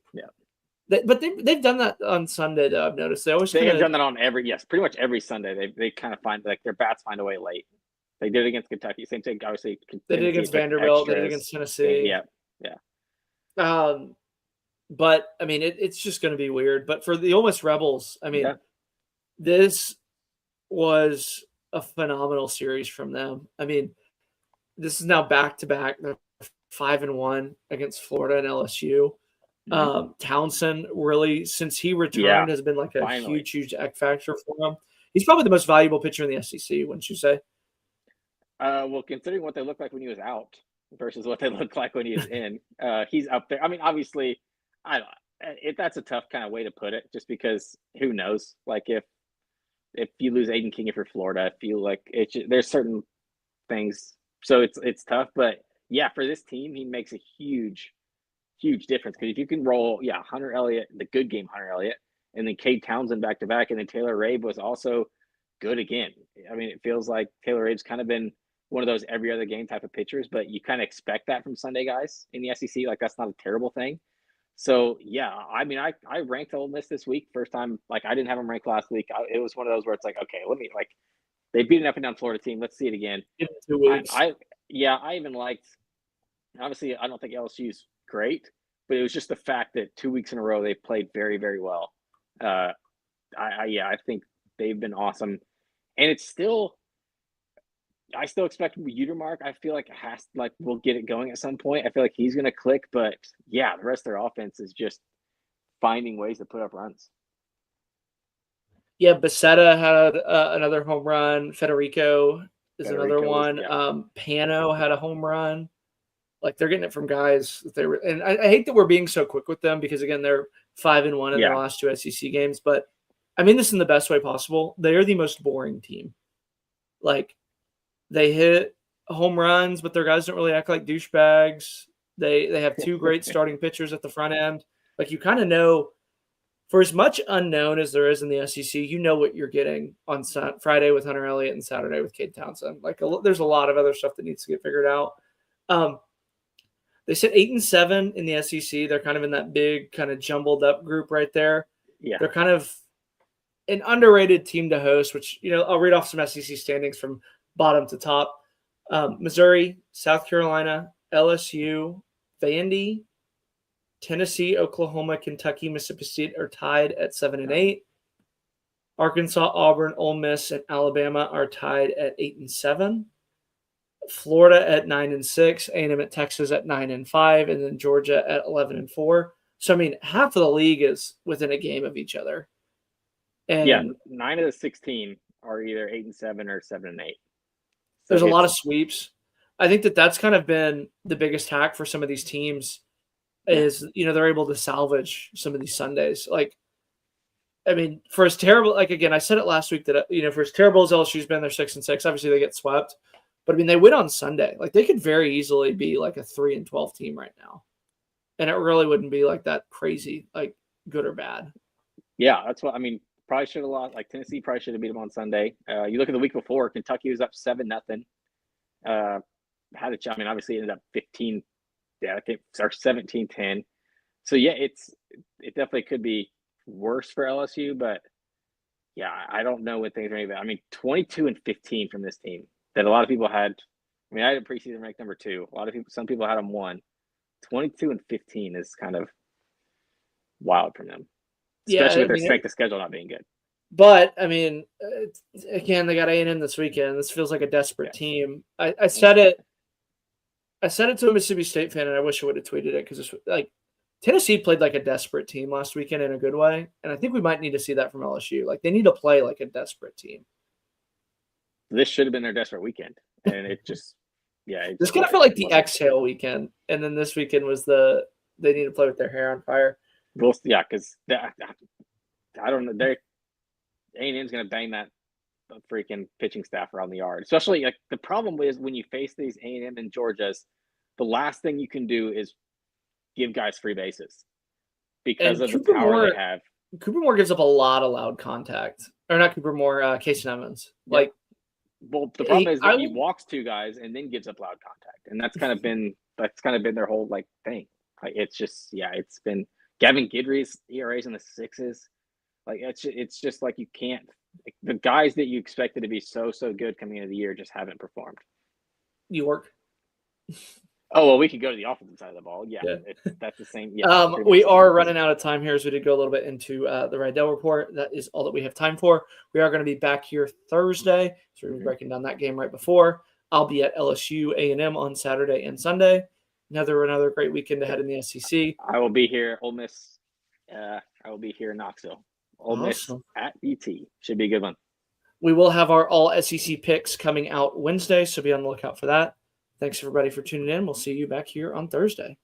they've done that on Sunday though. I've noticed they have done that on pretty much every Sunday. They kind of find like their bats find a way late. They did it against Kentucky. Same thing, obviously. They did against Vanderbilt. They did against Tennessee. Yeah. But I mean, it's just going to be weird. But for the Ole Miss Rebels, I mean, Yeah. this was a phenomenal series from them. I mean, this is now back to back. They're 5-1 against Florida and LSU. Townsend really, since he returned, has been like a finally. huge X factor for him. He's probably the most valuable pitcher in the SEC, wouldn't you say? Well, considering what they looked like when he was out versus what they look like when he is in, he's up there. I mean, obviously, I that's a tough kind of way to put it, just because who knows? Like if you lose Aiden King for Florida, I feel like there's certain things, so it's tough. But yeah, for this team, he makes a huge difference, because if you can roll, Hunter Elliott, the good game Hunter Elliott, and then Cade Townsend back to back, and then Taylor Rabe was also good again. I mean, it feels like Taylor Rabe's kind of been one of those every other game type of pitchers, but you kind of expect that from Sunday guys in the SEC. Like, that's not a terrible thing. So yeah, I mean, I ranked Ole Miss this week, first time. Like, I didn't have them ranked last week. It was one of those where it's like, okay, let me, like, they beat an up and down Florida team. Let's see it again. In 2 weeks. I even liked. Obviously, I don't think LSU's great, but it was just the fact that 2 weeks in a row they played very, very well. I think they've been awesome, and it's still. I still expect Utermark. I feel like we'll get it going at some point. I feel like he's going to click, but yeah, the rest of their offense is just finding ways to put up runs. Yeah, Becerra had another home run. Federico is another one. Yeah. Pano had a home run. Like, they're getting it from guys that they were, and I hate that we're being so quick with them, because again, they're 5-1 in their last 2 SEC games. But I mean this in the best way possible. They are the most boring team. Like, they hit home runs, but their guys don't really act like douchebags. They have 2 great starting pitchers at the front end. Like, you kind of know, for as much unknown as there is in the SEC, you know what you're getting on Friday with Hunter Elliott and Saturday with Cade Townsend. Like, there's a lot of other stuff that needs to get figured out. They sit 8-7 in the SEC. They're kind of in that big kind of jumbled up group right there. Yeah. They're kind of an underrated team to host, which, I'll read off some SEC standings from bottom to top. Missouri, South Carolina, LSU, Vandy, Tennessee, Oklahoma, Kentucky, Mississippi State are tied at 7 and 8. Arkansas, Auburn, Ole Miss, and Alabama are tied at 8 and 7. Florida at 9 and 6, A&M at Texas at 9 and 5, and then Georgia at 11 and 4. So, I mean, half of the league is within a game of each other. And yeah, 9 of the 16 are either 8 and 7 or 7 and 8. So there's a lot of sweeps. I think that's kind of been the biggest hack for some of these teams is, they're able to salvage some of these Sundays. Like, I mean, for as terrible, like, again, I said it last week that, for as terrible as LSU's been, they're 6 and 6. Obviously, they get swept. But, I mean, they win on Sunday. Like, they could very easily be like a 3 and 12 team right now. And it really wouldn't be like that crazy, like, good or bad. Yeah, that's what I mean. Probably should have lost. Like, Tennessee probably should have beat them on Sunday. You look at the week before, Kentucky was up 7-0. Had a shot. I mean, obviously, it ended up 15. Yeah, I think or 17-10. So yeah, it definitely could be worse for LSU, but yeah, I don't know what things are any better. I mean, 22 and 15 from this team that a lot of people had. I mean, I had a preseason ranked number 2. Some people had them 1. 22 and 15 is kind of wild from them, especially with their strength of schedule not being good. But I mean, again, they got A&M this weekend. This feels like a desperate team. I said it. I said it to a Mississippi State fan, and I wish I would have tweeted it, because it's like Tennessee played like a desperate team last weekend in a good way, and I think we might need to see that from LSU. Like, they need to play like a desperate team. This should have been their desperate weekend, and it just, this kind of felt like the exhale weekend, and then this weekend was they need to play with their hair on fire. Well, yeah, because I don't know, A&M's going to bang that freaking pitching staff around the yard. Especially, like, the problem is when you face these A&M and Georgias, the last thing you can do is give guys free bases because of the power they have. Cooper Moore gives up a lot of loud contact. Or not Cooper Moore, Casey Evans. Like, well, the problem is that he walks 2 guys and then gives up loud contact, and that's kind of been their whole like thing. Like, it's just it's been Gavin Guidry's ERA's in the 6s. Like, it's just like you can't. Like, the guys that you expected to be so good coming into the year just haven't performed. York. Oh, well, we could go to the offensive side of the ball. Yeah, Yeah. That's the same. Yeah, pretty We much. are running out of time here as we did go a little bit into the Rydell report. That is all that we have time for. We are going to be back here Thursday. So we're breaking down that game right before. I'll be at LSU A&M on Saturday and Sunday. Another great weekend ahead in the SEC. I will be here. Ole Miss. I will be here in Knoxville. Ole Miss Awesome. at BT. Should be a good one. We will have our all SEC picks coming out Wednesday, so be on the lookout for that. Thanks, everybody, for tuning in. We'll see you back here on Thursday.